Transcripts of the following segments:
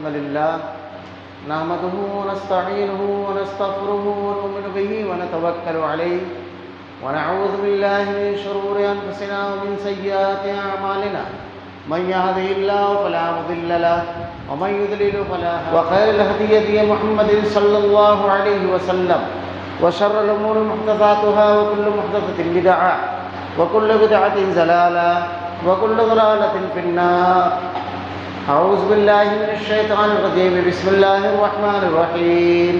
الحمد لله نحمده ونستعينه ونستغفره ونؤمن به ونتوكل عليه ونعوذ بالله من شرور أنفسنا ومن سيئات أعمالنا من يهده الله فلا مضل له ومن يضلل فلا هادي له وخير الهدي هدي محمد صلى الله عليه وسلم وشر الأمور محدثاتها وكل محدثة بدعة وكل بدعة ضلالة وكل ضلالة في النار. أعوذ بالله من الشيطان الرجيم. بسم الله الرحمن الرحيم.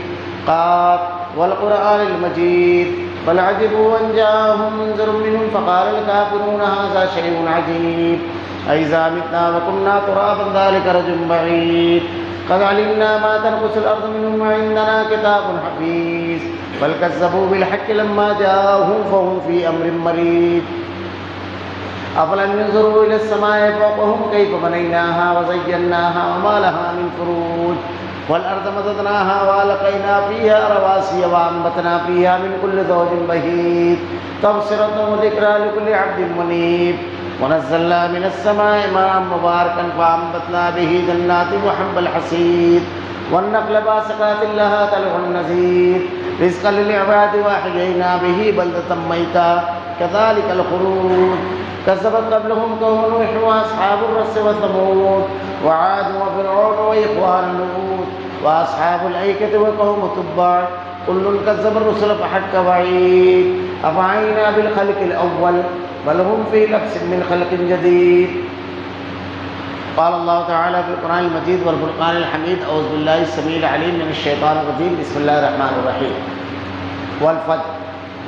قاف والقرآن المجيد بل عجبوا أن جاءهم منذر منهم فقال الكافرون هذا شيء عجيب أإذا متنا وكنا ترابا ذلك رجل بعيد قد علمنا ما تنقص الأرض منهم وعندنا كتاب حفيظ بل كذبوا بالحق لما جاءهم فهم في أمر مريض. أفلم ينظروا إلى السماء فوقهم كيف بنيناها وزيناها وما لها من فروج والأرض مددناها وألقينا فيها رواسي وأنبتنا فيها من كل زوج بهيج تبصرة وذكرى لكل عبد منيب ونزلنا من السماء ماء مباركا فأنبتنا به جنات وحب الحصيد والنخل باسقات لها طلع نضيد رزقا للعباد وأحيينا به بلدة ميتا كذلك الخروج. كذبت قبلهم قوم نوح وأصحاب الرس وثمود وعاد وفرعون وإخوان لوط وأصحاب الأيكة وقوم تبع كل كذب الرسل فحق وعيد أفعينا بالخلق الأول بل هم في لبس من خلق جديد. قال الله تعالى في القرآن المجيد والفرقان الحميد. أعوذ بالله السميع العليم من الشيطان الرجيم. بسم الله الرحمن الرحيم. والفجر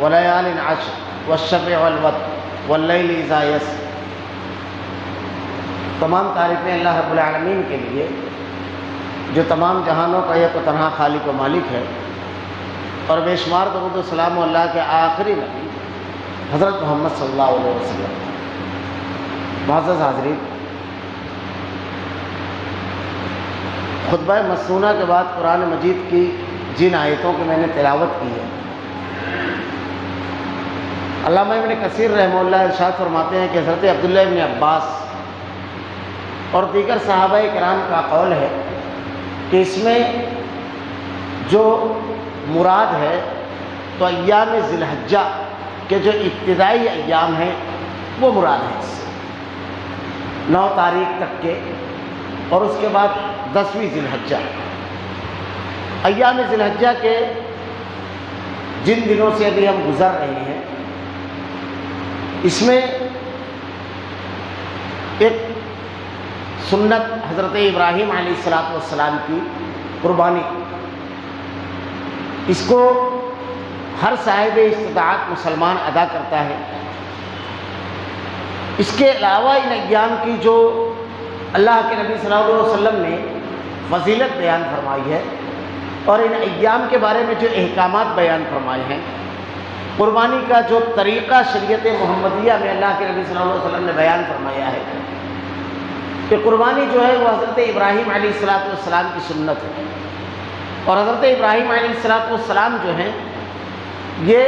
وليال عشر والشفع والوتر واللیل اذا یسر. تمام تعریفیں اللہ رب العالمین کے لیے جو تمام جہانوں کا یک و تنہا خالق و مالک ہے، اور بے شمار درود و سلام اللہ کے آخری نبی حضرت محمد صلی اللہ علیہ وسلم. معزز حاضرین، خطبہ مسنونہ کے بعد قرآن مجید کی جن آیتوں کی میں نے تلاوت کی ہے، علامہ ابن کثیر رحمہ اللہ ارشاد فرماتے ہیں کہ حضرت عبداللہ ابن عباس اور دیگر صحابہ کرام کا قول ہے کہ اس میں جو مراد ہے تو ایام ذی الحجہ کے جو ابتدائی ایام ہیں وہ مراد ہیں، اس سے 9 تاریخ تک کے، اور اس کے بعد 10ویں ذی الحجہ. ایام ذی الحجہ کے جن دنوں سے ابھی ہم گزر رہے ہیں، اس میں ایک سنت حضرت ابراہیم علیہ السلام کی قربانی، اس کو ہر صاحب استطاعت مسلمان ادا کرتا ہے. اس کے علاوہ ان ایام کی جو اللہ کے نبی صلی اللہ علیہ وسلم نے فضیلت بیان فرمائی ہے اور ان ایام کے بارے میں جو احکامات بیان فرمائے ہیں، قربانی کا جو طریقہ شریعت محمدیہ میں اللہ کے نبی صلی اللہ علیہ وسلم نے بیان فرمایا ہے کہ قربانی جو ہے وہ حضرت ابراہیم علیہ السلام کی سنت ہے. اور حضرت ابراہیم علیہ السلام جو ہیں یہ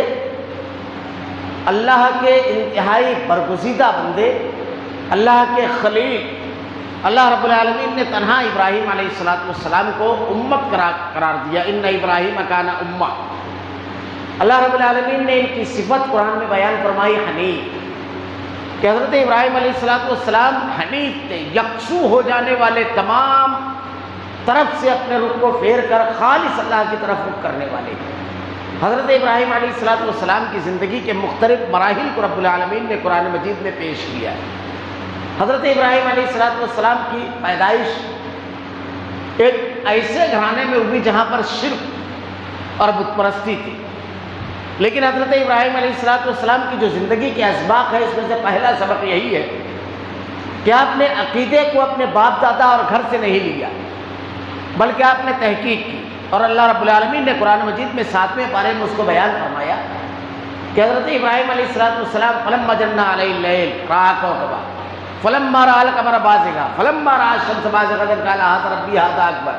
اللہ کے انتہائی برگزیدہ بندے، اللہ کے خلیل، اللہ رب العالمین نے تنہا ابراہیم علیہ السلام کو امت قرار دیا. ان ابراہیم کان امہ. اللہ رب العالمین نے ان کی صفت قرآن میں بیان فرمائی حنیف، کہ حضرت ابراہیم علیہ السلام حنیف تھے، یکسو ہو جانے والے، تمام طرف سے اپنے رخ کو پھیر کر خالص اللہ کی طرف رخ کرنے والے. حضرت ابراہیم علیہ السلام کی زندگی کے مختلف مراحل کو رب العالمین نے قرآن مجید میں پیش کیا ہے. حضرت ابراہیم علیہ السلام کی پیدائش ایک ایسے گھرانے میں ہوئی جہاں پر شرک اور بت پرستی تھی، لیکن حضرت ابراہیم علیہ السلام کی جو زندگی کے اسباق ہے، اس میں سے پہلا سبق یہی ہے کہ آپ نے عقیدے کو اپنے باپ دادا اور گھر سے نہیں لیا، بلکہ آپ نے تحقیق کی. اور اللہ رب العالمین نے قرآن مجید میں 7ویں پارے میں اس کو بیان فرمایا کہ حضرت ابراہیم علیہ السلام فلما جن علیہ اللیل رأى کوكبا فلما رأى القمر بازغا فلما رأى الشمس بازغة قال هذا ربي هذا اکبر.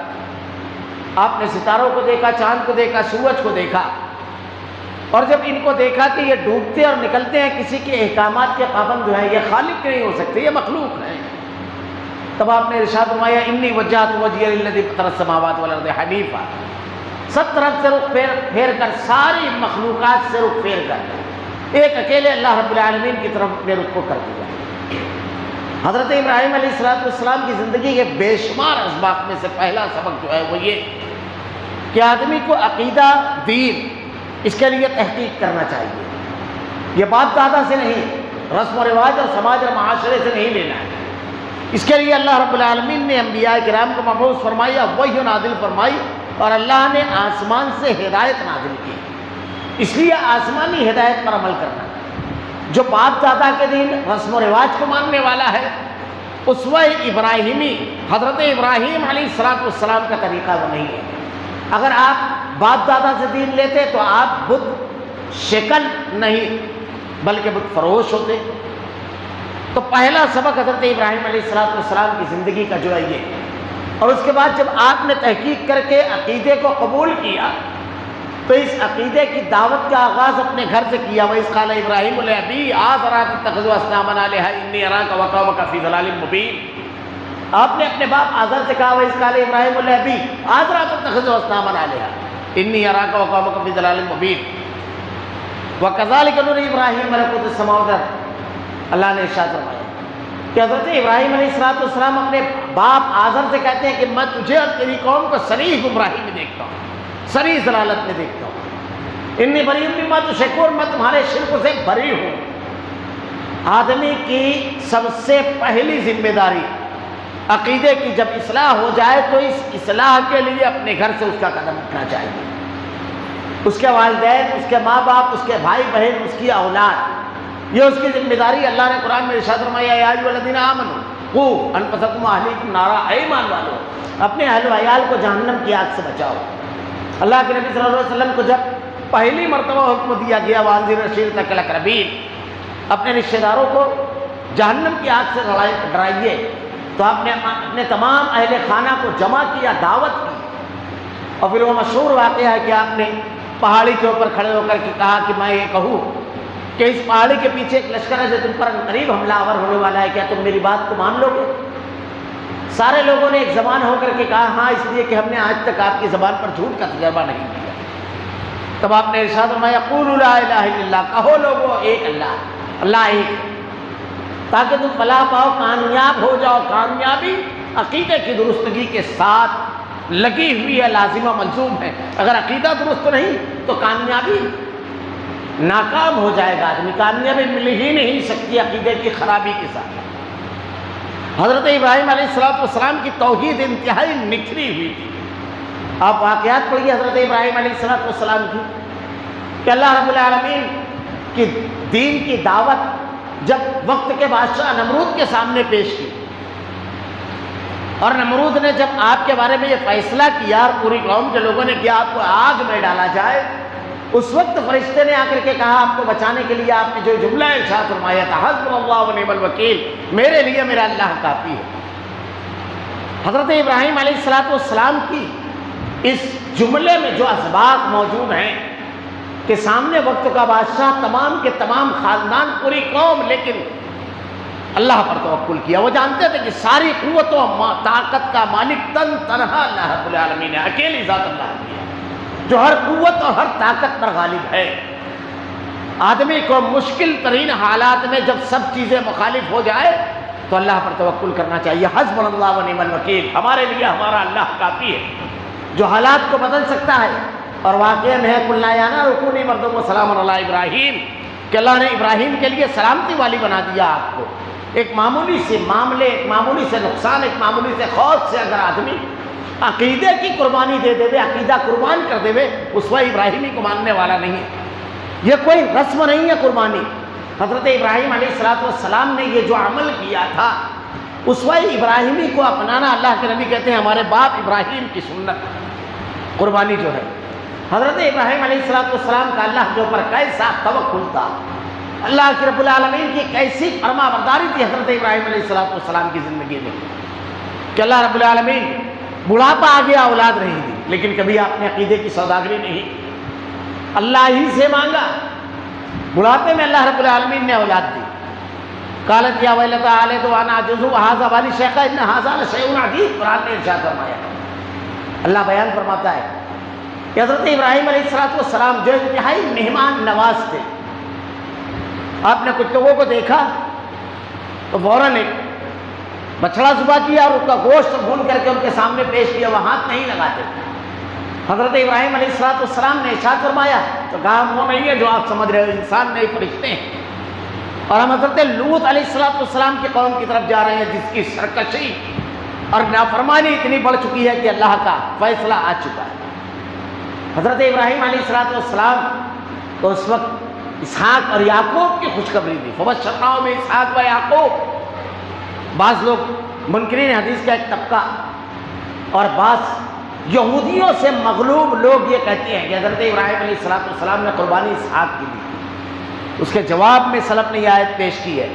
آپ نے ستاروں کو دیکھا، چاند کو دیکھا، سورج کو دیکھا، اور جب ان کو دیکھا کہ یہ ڈوبتے اور نکلتے ہیں، کسی کے احکامات کے پابند جو ہیں، یہ خالق نہیں ہو سکتے، یہ مخلوق ہیں. تب آپ نے ارشاد فرمایا انی وجہت وجہی للذی فطر السماوات والارض حنیفا، سب طرف سے رخ پھیر کر، ساری مخلوقات سے رخ پھیر کر ایک اکیلے اللہ رب العالمین کی طرف اپنے رخ کو کر دیا۔ حضرت ابراہیم علیہ السلام کی زندگی کے بے شمار اسباق میں سے پہلا سبق جو ہے وہ یہ کہ آدمی کو عقیدہ، دین، اس کے لیے تحقیق کرنا چاہیے۔ یہ باپ دادا سے نہیں، رسم و رواج اور سماج اور معاشرے سے نہیں لینا ہے۔ اس کے لیے اللہ رب العالمین نے انبیاء کرام کو مبعوث فرمایا، وحی نازل فرمائی، اور اللہ نے آسمان سے ہدایت نازل کی۔ اس لیے آسمانی ہدایت پر عمل کرنا۔ جو باپ دادا کے دین، رسم و رواج کو ماننے والا ہے، اسوہ ابراہیمی حضرت ابراہیم علیہ السلام کا طریقہ وہ نہیں ہے۔ اگر آپ باپ دادا سے دین لیتے تو آپ بت شکل نہیں بلکہ بت فروش ہوتے۔ تو پہلا سبق حضرت ابراہیم علیہ السلام کی زندگی کا جو ہے یہ، اور اس کے بعد جب آپ نے تحقیق کر کے عقیدے کو قبول کیا تو اس عقیدے کی دعوت کا آغاز اپنے گھر سے کیا۔ وَإِذْ قَالَ إِبْرَاهِيمُ لِأَبِيهِ آزَرَ تَتَّخِذُ أَصْنَامًا آلِهَةً إِنِّي أَرَاكَ وَقَوْمَكَ فِي ضَلَالٍ مُبِينٍ۔ آپ نے اپنے باپ آزر سے کہا وَإِذْ قَالَ إِبْرَاهِيمُ لِأَبِيهِ آزَرَ تَتَّخِذُ أَصْنَامًا آلِهَةً إِنِّي أَرَاكَ وَقَوْمَكَ فِي ضَلَالٍ مُبِينٍ وَكَذَلِكَ نُرِي إِبْرَاهِيمَ مَلَكُوتَ السَّمَاوَاتِ وَالْأَرْضِ۔ اللہ نے ارشاد فرمایا کہ حضرت ابراہیم علیہ السلام اپنے باپ آزر سے کہتے ہیں کہ میں تجھے اور تیری قوم کو صریح گمراہی میں دیکھتا ہوں، صریح ضلالت میں دیکھتا ہوں۔ انی بری مما تشرکون، میں تمہارے شرک سے بری ہوں۔ آدمی کی سب سے پہلی ذمہ داری عقیدے کی جب اصلاح ہو جائے تو اس اصلاح کے لیے اپنے گھر سے اس کا قدم اٹھنا چاہیے۔ اس کے والدین، اس کے ماں باپ، اس کے بھائی بہن، اس کی اولاد، یہ اس کی ذمہ داری۔ اللہ نے قرآن میں ارشاد فرمایا یا ایھا الذین آمنوا قوا انفسکم واہلیکم نارا، اے ایمان والو اپنے اہل و عیال کو جہنم کی آگ سے بچاؤ۔ اللہ کے نبی صلی اللہ علیہ وسلم کو جب پہلی مرتبہ حکم دیا گیا وانذر عشیرتک الاقربین، اپنے رشتہ داروں کو جہنم کی آگ سے ڈرائیے، تو آپ نے اپنے تمام اہل خانہ کو جمع کیا، دعوت کی۔ اور پھر وہ مشہور واقعہ ہے کہ آپ نے پہاڑی کے اوپر کھڑے ہو کر کے کہا کہ میں یہ کہوں کہ اس پہاڑی کے پیچھے ایک لشکر ہے جو تم پر قریب حملہ آور ہونے والا ہے، کیا تم میری بات کو مان لو گے؟ سارے لوگوں نے ایک زبان ہو کر کے کہا ہاں، اس لیے کہ ہم نے آج تک آپ کی زبان پر جھوٹ کا تجربہ نہیں کیا۔ تب آپ نے ارشاد فرمایا قولوا لا الہ الا اللہ، کہو لوگو ایک اللہ، اللہ ایک، تاکہ تم فلاح پاؤ، کامیاب ہو جاؤ۔ کامیابی عقیدے کی درستگی کے ساتھ لگی ہوئی ہے، لازمہ ملزوم ہے۔ اگر عقیدہ درست نہیں تو کامیابی ناکام ہو جائے گا، آدمی کامیابی مل ہی نہیں سکتی عقیدے کی خرابی کے ساتھ۔ حضرت ابراہیم علیہ السلام کی توحید انتہائی نکھری ہوئی تھی۔ آپ واقعات پڑھیے حضرت ابراہیم علیہ السلام کی کہ اللہ رب العالمین کی دین کی دعوت جب وقت کے بادشاہ نمرود کے سامنے پیش کی، اور نمرود نے جب آپ کے بارے میں یہ فیصلہ کیا اور پوری قوم کے لوگوں نے کیا آپ کو آگ میں ڈالا جائے، اس وقت فرشتے نے آ کر کے کہا آپ کو بچانے کے لیے آپ نے جو جملہ ارشاد فرمایا تھا حسبنا اللہ ونعم الوکیل، میرے لیے میرا اللہ کافی ہے۔ حضرت ابراہیم علیہ السلام کی اس جملے میں جو اسباق موجود ہیں کہ سامنے وقت کا بادشاہ، تمام کے تمام خاندان، پوری قوم، لیکن اللہ پر توکل کیا۔ وہ جانتے تھے کہ ساری قوت و طاقت کا مالک تنہا اللہ رب العالمین ہے، اکیلی ذات اللہ کی ہے جو ہر قوت اور ہر طاقت پر غالب ہے۔ آدمی کو مشکل ترین حالات میں جب سب چیزیں مخالف ہو جائے تو اللہ پر توکل کرنا چاہیے۔ حسبنا اللہ ونعم الوکیل، ہمارے لیے ہمارا اللہ کافی ہے، جو حالات کو بدل سکتا ہے۔ اور واقعہ میں ہے قلنا یا نار کونی بردم وسلام علی ابراہیم، کہ اللہ نے ابراہیم کے لیے سلامتی والی بنا دیا آپ کو۔ ایک معمولی سے معاملے، ایک معمولی سے نقصان، ایک معمولی سے خوف سے اگر آدمی عقیدے کی قربانی دے دے، عقیدہ قربان کر دے، اسوہ ابراہیمی کو ماننے والا نہیں ہے۔ یہ کوئی رسم نہیں ہے قربانی۔ حضرت ابراہیم علیہ السلام نے یہ جو عمل کیا تھا، اسوہ ابراہیمی کو اپنانا، اللہ کے نبی کہتے ہیں ہمارے باپ ابراہیم کی سنت قربانی جو ہے۔ حضرت ابراہیم علیہ السلام کا اللہ کے اوپر کیسا توکل تھا، اللہ کے رب العالمین کی کیسی فرما برداری تھی حضرت ابراہیم علیہ السلام کی زندگی میں، کہ اللہ رب العالمین بڑھاپا آ گیا، اولاد نہیں دی، لیکن کبھی آپ نے عقیدے کی سوداگری نہیں، اللہ ہی سے مانگا، بڑھاپے میں اللہ رب العالمین نے اولاد دی۔ قالت یا ویلتا علیت وانا عجوز ھذا والی شیخہ ان ھذا لشیء عجیب، قرآن نے ارشاد فرمایا۔ اللہ بیان فرماتا ہے کہ حضرت ابراہیم علیہ السلام جو انتہائی مہمان نواز تھے، آپ نے کچھ لوگوں کو دیکھا تو فوراً ایک بچڑا ذبح کیا اور اس کا گوشت بھون کر کے ان کے سامنے پیش کیا، وہ ہاتھ نہیں لگاتے۔ حضرت ابراہیم علیہ السلام نے ارشاد فرمایا تو کہا وہ نہیں ہے جو آپ سمجھ رہے ہو، انسان نہیں فرشتے ہیں۔ اور ہم حضرت لوط علیہ السلام کی قوم کی طرف جا رہے ہیں جس کی سرکشی اور نافرمانی اتنی بڑھ چکی ہے کہ اللہ کا فیصلہ آ چکا ہے۔ حضرت ابراہیم علیہ السلام کو اس وقت اسحاق اور یعقوب کی خوشخبری دی، فبشرناہ باسحاق و یعقوب۔ بعض لوگ منکرین حدیث کا ایک طبقہ اور بعض یہودیوں سے مغلوب لوگ یہ کہتے ہیں کہ حضرت ابراہیم علیہ السلام نے قربانی اسحاق کی دی۔ اس کے جواب میں سلف نے یہ آیت پیش کی ہے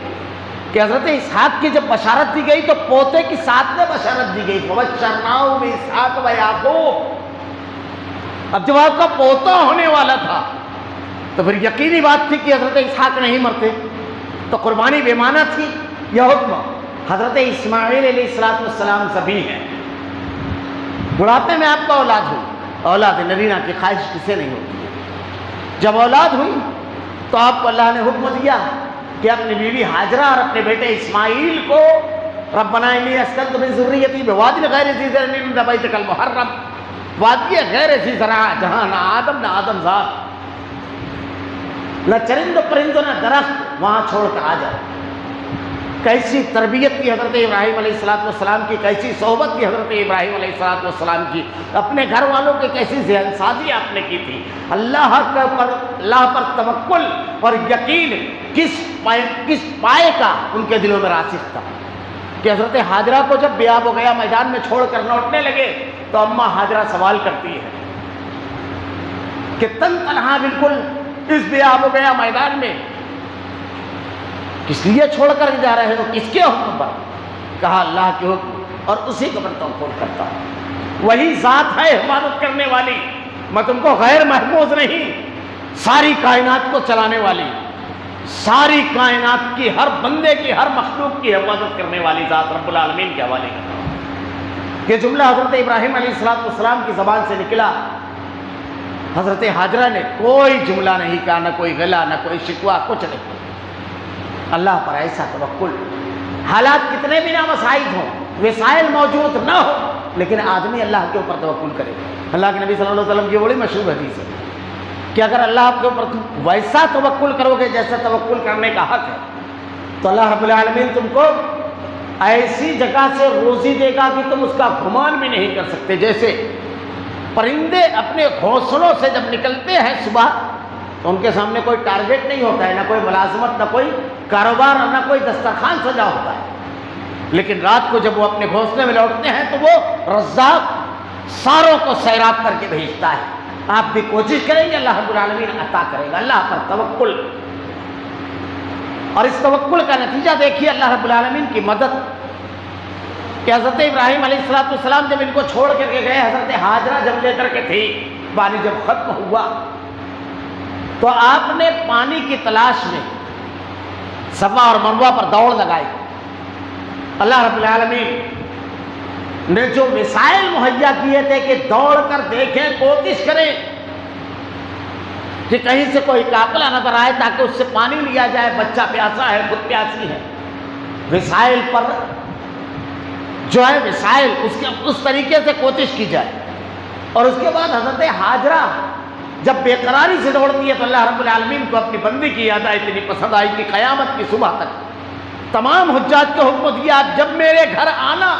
کہ حضرت اسحاق کی جب بشارت دی گئی تو پوتے کی ساتھ میں بشارت دی گئی، فبشرناہ باسحاق و یعقوب۔ اب جب آپ کا پوتا ہونے والا تھا تو پھر یقینی بات تھی کہ حضرت اسحاق نہیں مرتے، تو قربانی بے معنی تھی۔ یہ حکم حضرت اسماعیل علیہ السلام سے بھی ہے۔ بڑھاپے میں آپ کا اولاد ہوئی، اولاد نرینہ کی خواہش کسے نہیں ہوتی ہے۔ جب اولاد ہوئی تو آپ کو اللہ نے حکم دیا کہ اپنی بیوی ہاجرہ اور اپنے بیٹے اسماعیل کو ربنا انی اسکنت من ذریتی بوادی غیر ذی زرع عند بیتک المحرم، وادی غیر ذی زرع، جہاں نہ آدم ذات، نہ چرند و پرند نہ درخت، وہاں چھوڑ کر آ جاؤ۔ کیسی تربیت کی حضرت ابراہیم علیہ السلام کی، کیسی صحبت کی حضرت ابراہیم علیہ السلام کی، اپنے گھر والوں کی کیسی ذہن سازی آپ نے کی تھی۔ اللہ پر توکل اور یقین کس پائے کا ان کے دلوں میں راسخ تھا کہ حضرت ہاجرہ کو جب بیاب ہو گیا، میدان میں چھوڑ کر لوٹنے لگے تو اماں ہاجرہ سوال کرتی ہے کہ تن تنہا بالکل اس بیاب ہو گیا میدان میں کس لیے چھوڑ کر جا رہے ہو، کس کے حکم پر؟ کہا اللہ کے حکم، اور اسی کو میں توقل کرتا ہوں، وہی ذات ہے حفاظت کرنے والی، میں تم کو غیر محفوظ نہیں، ساری کائنات کو چلانے والی، ساری کائنات کی ہر بندے کی، ہر مخلوق کی حفاظت کرنے والی ذات رب العالمین کے حوالے کرتا ہوں۔ یہ جملہ حضرت ابراہیم علیہ السلام کی زبان سے نکلا، حضرت ہاجرہ نے کوئی جملہ نہیں کہا، نہ کوئی غلہ، نہ کوئی شکوہ، کچھ نہیں۔ اللہ پر ایسا توکل، حالات کتنے بھی نامساعد ہوں، وسائل موجود نہ ہو، لیکن آدمی اللہ کے اوپر توکل کرے۔ اللہ کے نبی صلی اللہ علیہ وسلم کی بڑی مشہور حدیث ہے کہ اگر اللہ آپ کے اوپر ویسا توکل کرو گے جیسا توکل کرنے کا حق ہے تو اللہ رب العالمین تم کو ایسی جگہ سے روزی دے گا کہ تم اس کا گمان بھی نہیں کر سکتے۔ جیسے پرندے اپنے گھونسلوں سے جب نکلتے ہیں صبح تو ان کے سامنے کوئی ٹارگیٹ نہیں ہوتا ہے، نہ کوئی ملازمت، نہ کوئی کاروبار، نہ کوئی دسترخوان سجا ہوتا ہے، لیکن رات کو جب وہ اپنے گھونسلے میں لوٹتے ہیں تو وہ رزاق ساروں کو سیراب کر کے بھیجتا ہے۔ آپ بھی کوشش کریں گے، اللہ رب العالمین عطا کرے گا۔ اللہ پر توکل، اور اس توکل کا نتیجہ دیکھیے اللہ رب العالمین کی مدد کہ حضرت ابراہیم علیہ السلام جب ان کو چھوڑ کر کے گئے، حضرت ہاجرہ جب لے کر کے تھی، پانی جب ختم ہوا تو آپ نے پانی کی تلاش میں صفا اور مروہ پر دوڑ لگائی۔ اللہ رب العالمین نے جو وسائل مہیا کیے تھے کہ دوڑ کر دیکھیں، کوشش کریں کہ کہیں سے کوئی قافلہ نظر آئے تاکہ اس سے پانی لیا جائے، بچہ پیاسا ہے، خود پیاسی ہے، وسائل پر جو ہے وسائل اس طریقے سے کوشش کی جائے۔ اور اس کے بعد حضرت ہاجرہ جب بے قراری سے دوڑتی ہے تو اللہ رب العالمین کو اپنی بندی کی یاد اتنی پسند آئی کہ قیامت کی صبح تک تمام حجاج کو حکم دیا جب میرے گھر آنا،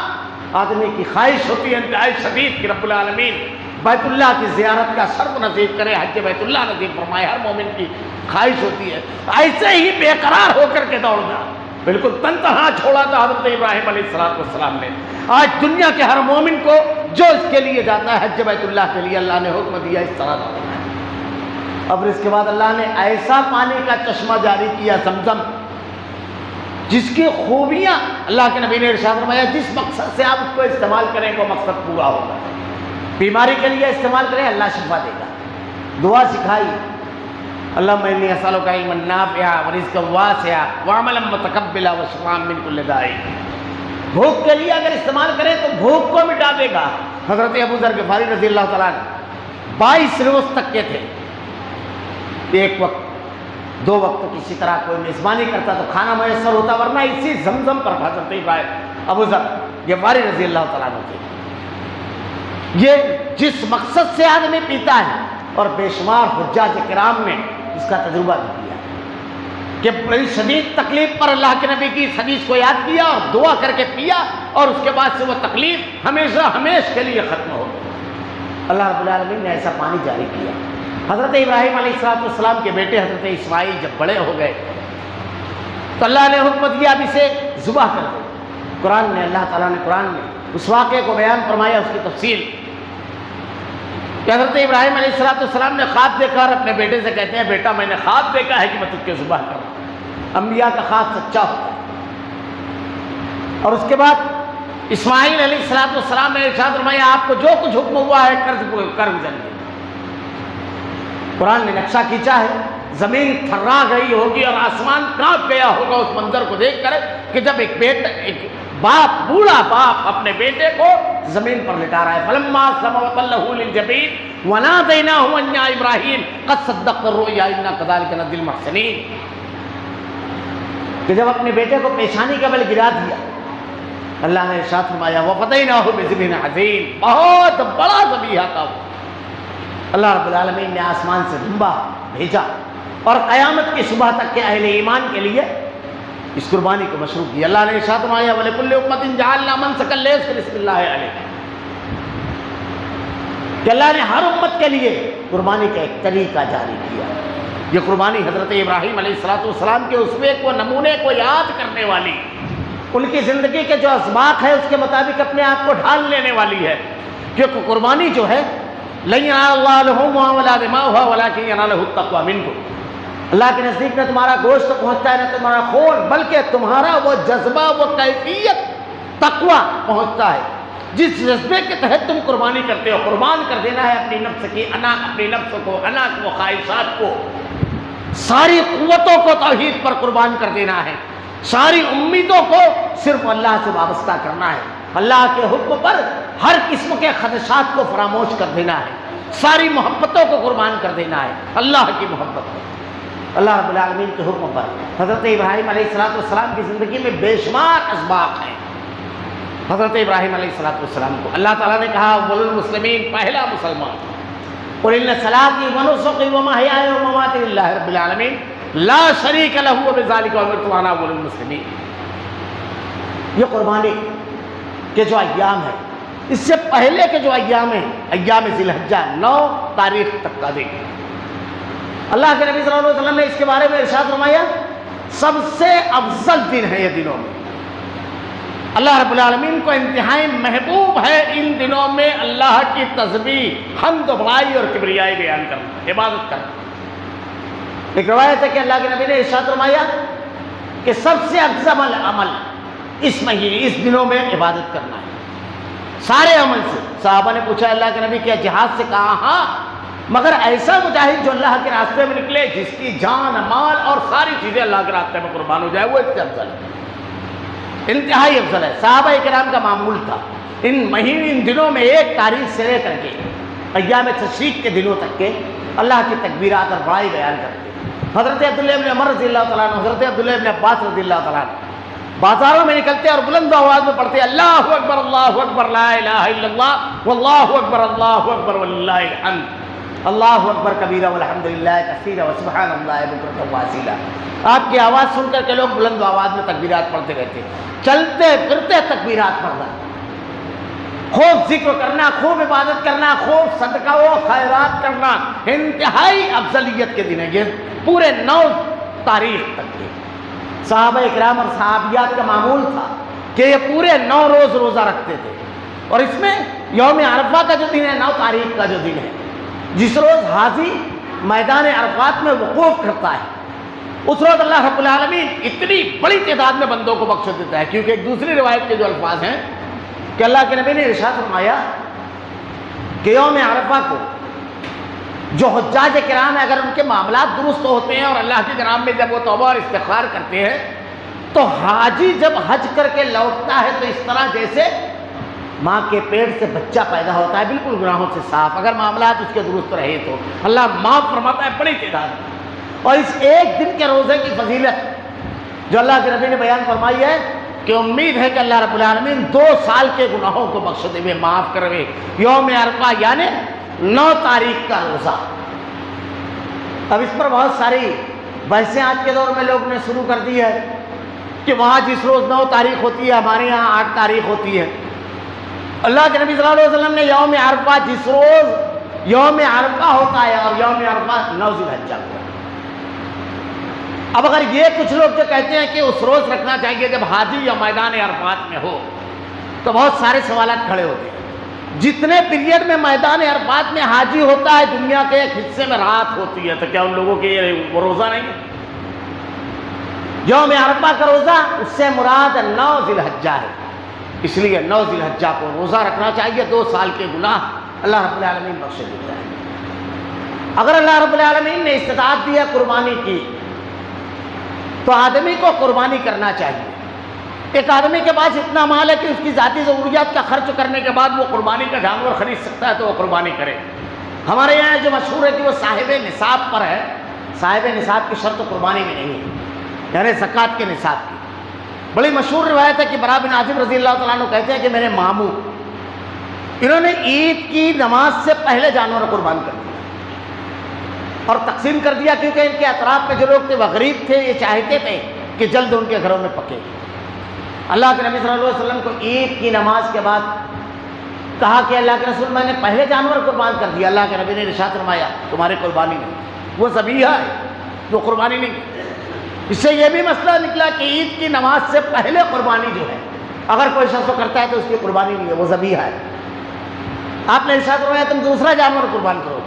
آدمی کی خواہش ہوتی ہے انتہائی شدید کہ رب العالمین بیت اللہ کی زیارت کا شرف نصیب کرے، حج بیت اللہ نصیب فرمائے، ہر مومن کی خواہش ہوتی ہے۔ ایسے ہی بے قرار ہو کر کے دوڑنا، بالکل تن تنہا چھوڑا تھا حضرت ابراہیم علیہ السلام نے۔ آج دنیا کے ہر مومن کو جو اس کے لیے جاتا ہے حج بیت اللہ کے لیے، اللہ نے حکم دیا اس طرح دوڑنا ہے۔ اب اس کے بعد اللہ نے ایسا پانی کا چشمہ جاری کیا زمزم، جس کی خوبیاں اللہ کے نبی نے ارشاد فرمایا جس مقصد سے آپ اس کو استعمال کریں وہ مقصد پورا ہوگا۔ بیماری کے لیے استعمال کریں، اللہ شفا دے گا۔ دعا سکھائی اللہم انی اسألک علما نافعا ورزقا واسعا وعملا متقبلا وشفاء من کل داء۔ بھوک کے لیے اگر استعمال کریں تو بھوک کو مٹا دے گا۔ حضرت ابو ذر غفاری رضی اللہ تعالیٰ عنہ 22 روز تک کے تھے، ایک وقت 2 وقت کسی طرح کوئی میزبانی کرتا تو کھانا میسر ہوتا، ورنہ اسی زمزم پر حضرت ابو ذر غفاری رضی اللہ تعالیٰ عنہ تھے۔ یہ جس مقصد سے آدمی پیتا ہے، اور بے شمار حجاج کرام نے اس کا تجربہ بھی کیا کہ بڑی شدید تکلیف پر اللہ کے نبی کی اس حدیث کو یاد کیا اور دعا کر کے پیا، اور اس کے بعد سے وہ تکلیف ہمیشہ ہمیشہ کے لیے ختم ہو گئی۔ اللہ رب العالمین نے ایسا پانی جاری کیا۔ حضرت ابراہیم علیہ السلام کے بیٹے حضرت اسماعیل جب بڑے ہو گئے تو اللہ نے حکم دیا اب اسے ذبح کر دو۔ قرآن نے، اللہ تعالیٰ نے قرآن میں اس واقعے کو بیان فرمایا، اس کی تفصیل کہ حضرت ابراہیم علیہ السلام نے خواب دیکھا اور اپنے بیٹے سے کہتے ہیں بیٹا میں نے خواب دیکھا ہے کہ میں تجھ کے ذبح کروں۔ انبیاء کا خواب سچا ہوتا ہے۔ اور اس کے بعد اسماعیل علیہ السلام نے ارشاد فرمایا آپ کو جو کچھ حکم ہوا ہے کر گزریے۔ قرآن نے نقشہ کھینچا ہے، زمین تھرا گئی ہوگی اور آسمان کانپ گیا ہوگا اس منظر کو دیکھ کر کہ جب ایک باپ، بوڑھا باپ اپنے بیٹے کو زمین پر لٹا رہا ہے۔ فلما اسلم وتلہ للجبین ونادیناہ ان یا ابراہیم قد صدقت الرؤیا انا کذلک نجزی المحسنین، کہ جب اپنے بیٹے کو پیشانی کے بل گرا دیا، اللہ نے ارشاد فرمایا وفدیناہ بذبح عظیم، بہت بڑا ذبیحہ تھا وہ۔ اللہ رب العالمین نے آسمان سے دمبا بھیجا اور قیامت کی صبح تک کے اہل ایمان کے لیے اس قربانی کو مشروع کیا۔ اللہ نے ارشاد فرمایا وَلِكُلِّ أُمَّةٍ جَعَلْنَا مَنسَكًا لِيَذْكُرُوا اسْمَ اللَّهِ عَلَيْهِ، کہ اللہ نے ہر امت کے لیے قربانی کا ایک طریقہ جاری کیا۔ یہ قربانی حضرت ابراہیم علیہ السلام کے اسوے کو، نمونے کو یاد کرنے والی، ان کی زندگی کے جو اسباق ہے اس کے مطابق اپنے آپ کو ڈھال لینے والی ہے، کیونکہ قربانی جو ہے لَن يَنَالَ اللَّهَ لُحُومُهَا وَلَا دِمَاؤُهَا وَلَٰكِن يَنَالُهُ التَّقْوَىٰ مِنكُمْ۔ اللہ کے نزدیک نہ تمہارا گوشت پہنچتا ہے نہ تمہارا خون، بلکہ تمہارا وہ جذبہ، وہ کیفیت تقویٰ پہنچتا ہے جس جذبے کے تحت تم قربانی کرتے ہو۔ قربان کر دینا ہے اپنی نفس کی انا، اپنی نفس کو، انا کو، خواہشات کو، ساری قوتوں کو توحید پر قربان کر دینا ہے، ساری امیدوں کو صرف اللہ سے وابستہ کرنا ہے، اللہ کے حکم پر ہر قسم کے خدشات کو فراموش کر دینا ہے، ساری محبتوں کو قربان کر دینا ہے اللہ کی محبت پر، اللہ رب العالمین کے حکم پر۔ حضرت ابراہیم علیہ السلام کی زندگی میں بے شمار اسباق ہیں۔ حضرت ابراہیم علیہ السلام کو اللہ تعالیٰ نے کہا اول المسلمین، پہلا مسلمان، قل ان صلاتي ونسكي ومحياي ومماتي لله رب العالمین لا شریک لہ وبذلک امرت وانا اول المسلمین۔ یہ قربانی کے جو ایام ہیں، اس سے پہلے کے جو ایام ہیں، ایام ذی الحجہ 9 تاریخ تک کا دن، اللہ کے نبی صلی اللہ علیہ وسلم نے اس کے بارے میں ارشاد فرمایا سب سے افضل دن ہے یہ دنوں میں، اللہ رب العالمین کو انتہائی محبوب ہے ان دنوں میں اللہ کی تسبیح، حمد و بڑائی اور کبریائی بیان کرنا، عبادت کرنا۔ ایک روایت ہے کہ اللہ کے نبی نے ارشاد فرمایا کہ سب سے افضل عمل اس مہینے، اس دنوں میں عبادت کرنا ہے، سارے عمل سے۔ صحابہ نے پوچھا اللہ کے نبی کیا جہاد سے؟ کہا ہاں، مگر ایسا مجاہد جو اللہ کے راستے میں نکلے، جس کی جان، مال اور ساری چیزیں اللہ کے راستے میں قربان ہو جائے، وہ اس سے افضل ہے، انتہائی افضل ہے۔ صحابہ کرام کا معمول تھا ان دنوں میں 1 تاریخ سے لے کر کے ایام تشریق کے دنوں تک کے اللہ کی تکبیرات اور بڑائی بیان کرتے۔ حضرت عبداللہ ابن عمر رضی اللہ تعالیٰ عنہ، حضرت عبداللہ ابن عباس رضی اللہ تعالیٰ عنہ بازاروں میں نکلتے اور بلند آواز میں پڑھتے اللہ اکبر لا الہ الا اللہ واللہ اکبر وللہ الحمد، اللہ اکبر کبیرہ والحمدللہ کثیرہ وسبحان اللہ بکرۃ واصیلا۔ آپ کی آواز سن کر کے لوگ بلند آواز میں تکبیرات پڑھتے رہتے، چلتے پھرتے تکبیرات پڑھنا، خوب ذکر کرنا، خوب عبادت کرنا، خوب صدقہ و خیرات کرنا، انتہائی افضلیت کے دن ہے یہ پورے 9 تاریخ تک کے۔ صحابہ اکرام اور صحابیات کا معمول تھا کہ یہ پورے 9 روز روزہ رکھتے تھے، اور اس میں یوم عرفہ کا جو دن ہے 9 تاریخ کا جو دن ہے، جس روز حاجی میدان عرفات میں وقوف کرتا ہے، اس روز اللہ رب العالمین اتنی بڑی تعداد میں بندوں کو بخش دیتا ہے، کیونکہ ایک دوسری روایت کے جو الفاظ ہیں کہ اللہ کے نبی نے ارشاد فرمایا کہ یوم عرفہ کو جو حجاج کرام ہیں اگر ان کے معاملات درست ہوتے ہیں اور اللہ کے جناب میں جب وہ توبہ اور استغفار کرتے ہیں تو حاجی جب حج کر کے لوٹتا ہے تو اس طرح جیسے ماں کے پیٹ سے بچہ پیدا ہوتا ہے، بالکل گناہوں سے صاف، اگر معاملات اس کے درست رہے تو اللہ معاف فرماتا ہے بڑی تعداد میں۔ اور اس ایک دن کے روزے کی فضیلت جو اللہ کے نبی نے بیان فرمائی ہے کہ امید ہے کہ اللہ رب العالمین 2 سال کے گناہوں کو بخش دے ہوئے، معاف کرے۔ یوم عرفہ یعنی 9 تاریخ کا روزہ۔ اب اس پر بہت ساری بحثیں آج کے دور میں لوگ نے شروع کر دی ہے کہ وہاں جس روز 9 تاریخ ہوتی ہے ہمارے یہاں 8 تاریخ ہوتی ہے۔ اللہ کے نبی صلی اللہ علیہ وسلم نے یوم عرفہ جس روز یوم عرفہ ہوتا ہے اور یوم عرفہ 9 ذی الحجہ کو ہے۔ اب اگر یہ کچھ لوگ جو کہتے ہیں کہ اس روز رکھنا چاہیے جب حاجی یا میدان عرفات میں ہو تو بہت سارے سوالات کھڑے ہوتے ہیں۔ جتنے پیریڈ میں میدان عرفات میں حاجی ہوتا ہے دنیا کے ایک حصے میں رات ہوتی ہے، تو کیا ان لوگوں کے وہ روزہ نہیں ہے؟ یوم عرفہ کا روزہ اس سے مراد 9 ذی الحجہ ہے، اس لیے 9 ذی الحجہ کو روزہ رکھنا چاہیے۔ 2 سال کے گناہ اللہ رب العالمین بخش دیتا ہے۔ اگر اللہ رب العالمین نے استطاعت دیا قربانی کی تو آدمی کو قربانی کرنا چاہیے۔ ایک آدمی کے پاس اتنا مال ہے کہ اس کی ذاتی ضروریات کا خرچ کرنے کے بعد وہ قربانی کا جانور خرید سکتا ہے تو وہ قربانی کرے۔ ہمارے یہاں جو مشہور ہے کہ وہ صاحب نصاب پر ہے، صاحب نصاب کی شرط قربانی میں نہیں ہے، یعنی زکوٰۃ کے نصاب کی۔ بڑی مشہور روایت ہے کہ برا بن عازب رضی اللہ تعالیٰ عنہ کہتے ہیں کہ میرے ماموں انہوں نے عید کی نماز سے پہلے جانور قربان کر دیا اور تقسیم کر دیا، کیونکہ ان کے اطراف میں جو لوگ تھے وہ غریب تھے، یہ چاہتے تھے کہ جلد ان کے گھروں میں پکے۔ اللہ کے نبی صلی اللہ علیہ وسلم کو عید کی نماز کے بعد کہا کہ اللہ کے رسول میں نے پہلے جانور قربان کر دیا۔ اللہ کے نبی نے ارشاد فرمایا تمہاری قربانی نہیں، وہ ذبیحہ ہے، وہ قربانی نہیں۔ اس سے یہ بھی مسئلہ نکلا کہ عید کی نماز سے پہلے قربانی جو ہے اگر کوئی شخص کو کرتا ہے تو اس کی قربانی نہیں ہے، وہ ذبیحہ ہے۔ آپ نے ارشاد فرمایا تم دوسرا جانور قربان کرو۔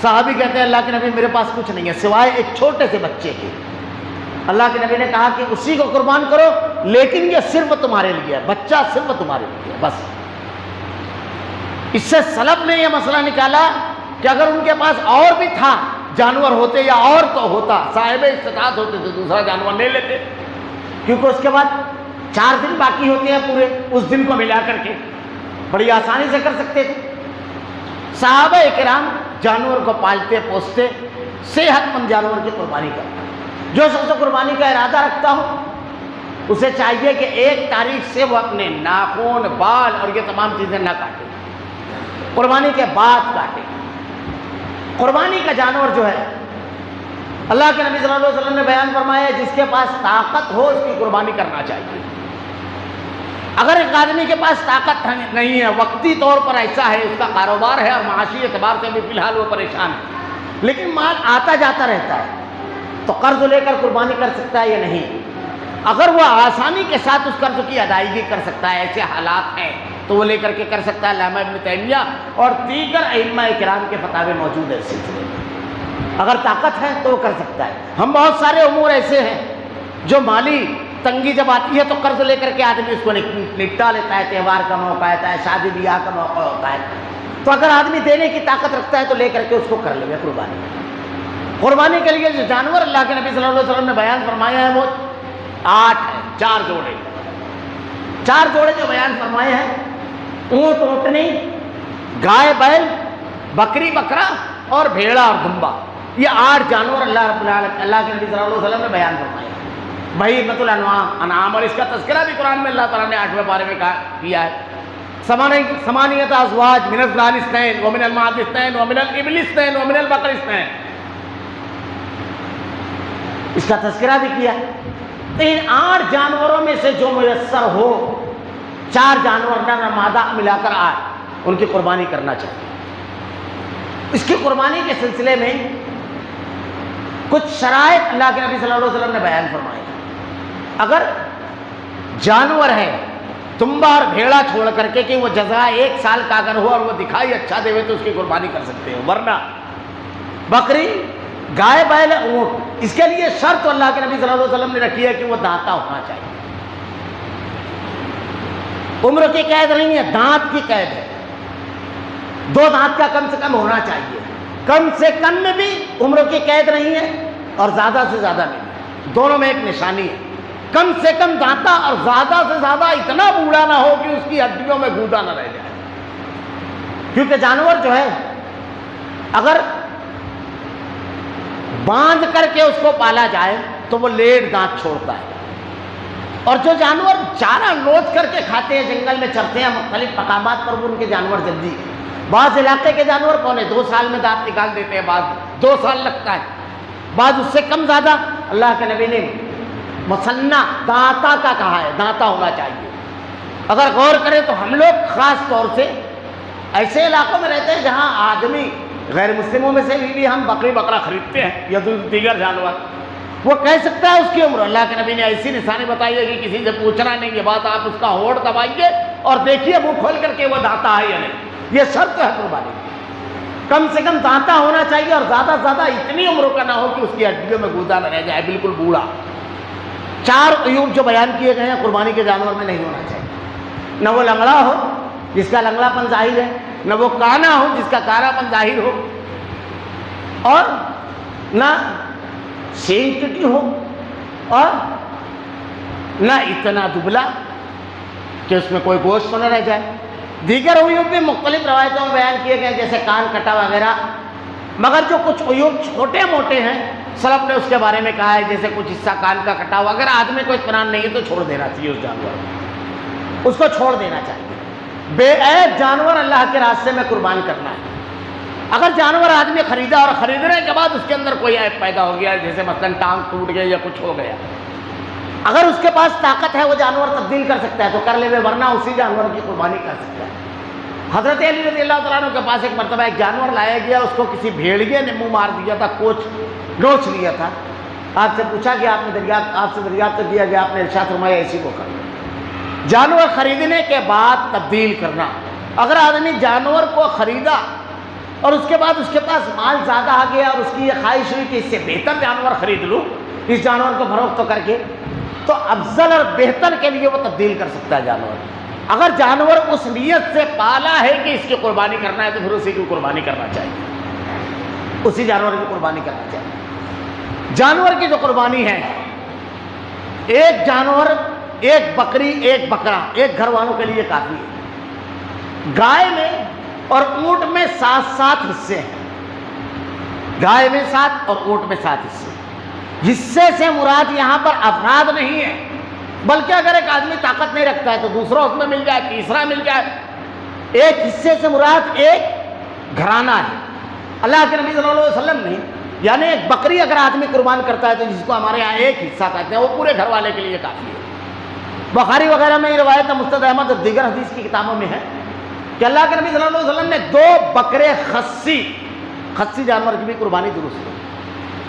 صحابی کہتے ہیں اللہ کے نبی میرے پاس کچھ نہیں ہے سوائے ایک چھوٹے سے بچے کے۔ اللہ کے نبی نے کہا کہ اسی کو قربان کرو، لیکن یہ صرف تمہارے لیے ہے، بچہ صرف تمہارے لیے ہے بس۔ اس سے سلف نے یہ مسئلہ نکالا کہ اگر ان کے پاس اور بھی تھا جانور ہوتے یا اور تو ہوتا، صاحب استطاعت ہوتے تو دوسرا جانور لے لیتے، کیونکہ اس کے بعد 4 دن باقی ہوتے ہیں پورے، اس دن کو ملا کر کے بڑی آسانی سے کر سکتے تھے۔ صحابہ کرام جانور کو پالتے پوستے، صحت مند جانور کی قربانی کرتا۔ جو شخص قربانی کا ارادہ رکھتا ہو اسے چاہیے کہ 1 تاریخ سے وہ اپنے ناخن، بال اور یہ تمام چیزیں نہ کاٹے، قربانی کے بعد کاٹے۔ قربانی کا جانور جو ہے اللہ کے نبی صلی اللہ علیہ وسلم نے بیان فرمایا ہے جس کے پاس طاقت ہو اس کی قربانی کرنا چاہیے۔ اگر ایک آدمی کے پاس طاقت نہیں ہے، وقتی طور پر ایسا ہے، اس کا کاروبار ہے اور معاشی اعتبار سے بھی فی الحال وہ پریشان ہے، لیکن مال آتا جاتا رہتا ہے، تو قرض لے کر قربانی کر سکتا ہے یا نہیں؟ اگر وہ آسانی کے ساتھ اس قرض کی ادائیگی کر سکتا ہے، ایسے حالات ہیں تو وہ لے کر کے کر سکتا ہے۔ علامہ ابن تیمیہ اور دیگر ائمہ کرام کے فتاوے موجود ہیں اس سلسلے میں، اگر طاقت ہے تو وہ کر سکتا ہے۔ ہم بہت سارے امور ایسے ہیں جو مالی تنگی جب آتی ہے تو قرض لے کر کے آدمی اس کو نپٹا لیتا ہے، تہوار کا موقع آتا ہے، شادی بیاہ کا موقع ہوتا ہے، تو اگر آدمی دینے کی طاقت رکھتا ہے تو لے کر کے اس کو کر لے گا قربانی۔ قربانی کے لیے جو جانور اللہ کے نبی صلی اللہ علیہ وسلم نے بیان فرمایا ہے وہ 8 ہیں، 4 جوڑے، 4 جوڑے جو بیان فرمائے ہیں، اونٹ اونٹنی، گائے بیل، بکری بکرا اور بھیڑا اور دمبا، یہ 8 جانور اللہ رب العالمین اللہ کے نبی صلی اللہ علیہ وسلم نے بیان فرمائے۔ بہیمۃ الانعام، انعام، اور اس کا تذکرہ بھی قرآن میں اللہ تعالیٰ نے 8ویں پارے میں کیا ہے۔ ثمانیۃ ازواج من الضأن اثنین ومن المعز اثنین ومن الابل اثنین ومن البقر اثنین، اس کا تذکرہ بھی کیا ہے۔ تو ان 8 جانوروں میں سے جو میسر ہو، 4 جانور نر اور مادہ ملا کر 8، ان کی قربانی کرنا چاہیے۔ اس کی قربانی کے سلسلے میں کچھ شرائط اللہ کے نبی صلی اللہ علیہ وسلم نے بیان فرمائے۔ اگر جانور ہے تمبا اور بھیڑا چھوڑ کر کے کہ وہ جزا 1 سال کا اگر ہو اور وہ دکھائی اچھا دے تو اس کی قربانی کر سکتے ہیں، ورنہ بکری، گائے بیل، اونٹ، اس کے لیے شرط اللہ کے نبی صلی اللہ علیہ وسلم نے رکھی ہے کہ وہ دانتا ہونا چاہیے۔ عمر کی قید نہیں ہے، دانت کی قید ہے، 2 دانت کا کم سے کم ہونا چاہیے۔ کم سے کم میں بھی عمر کی قید نہیں ہے اور زیادہ سے زیادہ میں بھی، دونوں میں ایک نشانی ہے۔ کم سے کم دانتا اور زیادہ سے زیادہ اتنا بوڑھا نہ ہو کہ اس کی ہڈیوں میں گودا نہ رہ جائے، کیونکہ جانور جو ہے اگر باندھ کر کے اس کو پالا جائے تو وہ لیٹ دانت چھوڑتا ہے، اور جو جانور چارہ نوچ کر کے کھاتے ہیں، جنگل میں چرتے ہیں مختلف مقامات پر، وہ ان کے جانور جلدی، بعض علاقے کے جانور پونے 2 سال میں دانت نکال دیتے ہیں، بعض 2 سال لگتا ہے، بعض اس سے کم زیادہ۔ اللہ کے نبی نے مثنیٰ دانتا کا کہا ہے، دانتا ہونا چاہیے۔ اگر غور کریں تو ہم لوگ خاص طور سے ایسے علاقوں میں رہتے ہیں جہاں آدمی، غیر مسلموں میں سے بھی ہم بکری بکرا خریدتے ہیں یا دیگر جانور، وہ کہہ سکتا ہے اس کی عمر۔ اللہ کے نبی نے ایسی نشانی بتائی ہے کہ کسی سے پوچھنا نہیں، یہ بات آپ اس کا ہونٹ دبائیے اور دیکھیے منہ کھول کر کے وہ دانتا ہے یا نہیں، یہ شرط ہے قربانی کی۔ کم سے کم دانتا ہونا چاہیے اور زیادہ سے زیادہ اتنی عمر کا نہ ہو کہ اس کی ہڈیوں میں گودا نہ رہ جائے، بالکل بوڑھا۔ 4 عیوب جو بیان کیے گئے ہیں قربانی کے جانور میں نہیں ہونا چاہیے، نہ وہ لنگڑا ہو جس کا لنگڑا پن ظاہر ہے، نہ وہ کانا ہو جس کا کانا پن ظاہر ہو، اور نہ سینگ ٹٹی ہو، اور نہ اتنا دبلا کہ اس میں کوئی گوشت نہ رہ جائے۔ دیگر عیوب بھی مختلف روایتوں میں بیان کیے گئے جیسے کان کٹا وغیرہ، مگر جو کچھ عیوب چھوٹے موٹے ہیں سلف نے اس کے بارے میں کہا ہے، جیسے کچھ حصہ کان کا کٹا ہوا، اگر آدمی کو اطمینان نہیں ہے تو چھوڑ دینا چاہیے، اس جانور کو، اس کو چھوڑ دینا چاہیے۔ بے عیب جانور اللہ کے راستے میں قربان کرنا ہے۔ اگر جانور آدمی خریدا اور خریدنے کے بعد اس کے اندر کوئی عیب پیدا ہو گیا، جیسے مثلاً ٹانگ ٹوٹ گیا یا کچھ ہو گیا، اگر اس کے پاس طاقت ہے وہ جانور تبدیل کر سکتا ہے تو کر لے، ورنہ اسی جانور کی قربانی کر سکتا ہے۔ حضرت علی رضی اللہ تعالیٰ عنہ کے پاس ایک مرتبہ ایک جانور لایا گیا، اس کو کسی بھیڑیے نے منہ مار دیا تھا، نوچ لیا تھا۔ آپ سے پوچھا گیا، آپ سے دریافت کیا گیا، آپ نے ارشاد فرمایا اسی کو کرنا۔ جانور خریدنے کے بعد تبدیل کرنا، اگر آدمی جانور کو خریدا اور اس کے بعد اس کے پاس مال زیادہ آ گیا اور اس کی یہ خواہش ہوئی کہ اس سے بہتر جانور خرید لوں، اس جانور کو فروخت کر کے، تو افضل اور بہتر کے لیے وہ تبدیل کر سکتا ہے جانور۔ اگر جانور اس نیت سے پالا ہے کہ اس کی قربانی کرنا ہے تو پھر اسی کی قربانی کرنا چاہیے، اسی جانور کی قربانی کرنا چاہیے۔ جانور کی جو قربانی ہے، ایک جانور، ایک بکری، ایک بکرا، ایک گھر والوں کے لیے کافی ہے۔ گائے میں اور اونٹ میں 7 حصے ہیں، گائے میں 7 اور اونٹ میں 7 حصے۔ حصے سے مراد یہاں پر افراد نہیں ہے، بلکہ اگر ایک آدمی طاقت نہیں رکھتا ہے تو دوسرا اس میں مل جائے، تیسرا مل جائے۔ ایک حصے سے مراد ایک گھرانہ ہے۔ اللہ کے نبی صلی اللہ علیہ وسلم نے، یعنی ایک بکری اگر آدمی قربان کرتا ہے تو جس کو ہمارے یہاں ایک حصہ کہتے ہیں، وہ پورے گھر والے کے لیے کافی ہے۔ بخاری وغیرہ میں یہ روایت مستد احمد اور دیگر حدیث کی کتابوں میں ہے کہ اللہ کے نبی صلی اللہ علیہ وسلم نے 2 بکرے خصی جانور کی بھی قربانی درست کی،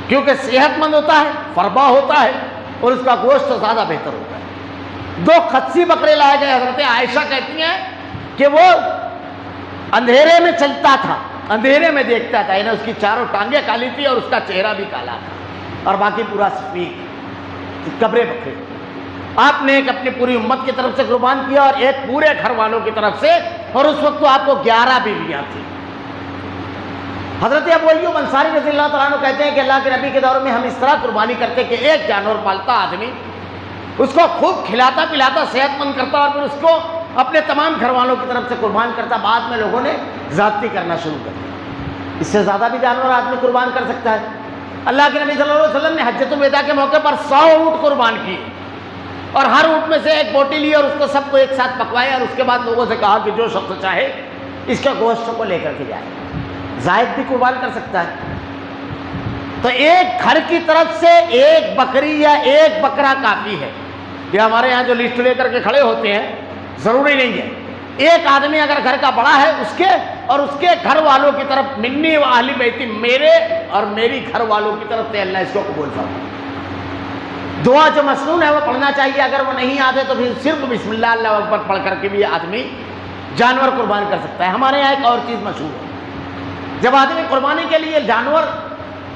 کیونکہ صحت مند ہوتا ہے، فربا ہوتا ہے اور اس کا گوشت زیادہ بہتر ہوتا ہے۔ 2 خصی بکرے لائے گئے۔ حضرت عائشہ کہتی ہیں کہ وہ اندھیرے میں چلتا تھا، اندھیرے میں دیکھتا تھا، یعنی اس کی چاروں ٹانگیں کالی تھی اور اس کا چہرہ بھی کالا تھا اور باقی پورا سفید، کبرے بکرے۔ آپ نے ایک اپنی پوری امت کی طرف سے قربان کیا اور ایک پورے گھر والوں کی طرف سے، اور اس وقت تو آپ کو 11 بیویاں تھیں۔ حضرت ابو ایوب انصاری رضی اللہ تعالیٰ عنہ کہتے ہیں کہ اللہ کے نبی کے دور میں ہم اس طرح قربانی کرتے کہ ایک جانور پالتا آدمی، اس کو خوب کھلاتا پلاتا، صحت مند کرتا اور پھر اس کو اپنے تمام گھر والوں کی طرف سے قربان کرتا۔ بعد میں لوگوں نے زیادتی کرنا شروع کر دیا، اس سے زیادہ بھی جانور آدمی قربان کر سکتا ہے۔ اللہ کے نبی صلی اللہ علیہ وسلم نے حجۃ الوداع کے موقع پر 100 اونٹ قربان کی اور ہر اونٹ میں سے ایک بوٹی لی اور اس کو سب کو ایک ساتھ پکوایا، اور اس کے بعد لوگوں سے کہا کہ جو شخص چاہے اس کے گوشت کو لے کر کے جائے، زائد بھی قربان کر سکتا ہے۔ تو ایک گھر کی طرف سے ایک بکری یا ایک بکرا کافی ہے۔ یہ ہمارے یہاں جو لسٹ لے کر کے کھڑے ہوتے ہیں، ضروری نہیں ہے۔ ایک آدمی اگر گھر کا بڑا ہے، اس کے اور اس کے گھر والوں کی طرف، منی و اہل بیتی، میرے اور میری گھر والوں کی طرف سے اللہ اس کو قبول فرمائے۔ دعا جو مسنون ہے وہ پڑھنا چاہیے، اگر وہ نہیں آتے تو پھر صرف بسم اللہ اللہ اکبر پڑھ کر کے بھی آدمی جانور قربان کر سکتا ہے۔ ہمارے یہاں ایک اور چیز مشہور ہے، جب آدمی قربانی کے لیے جانور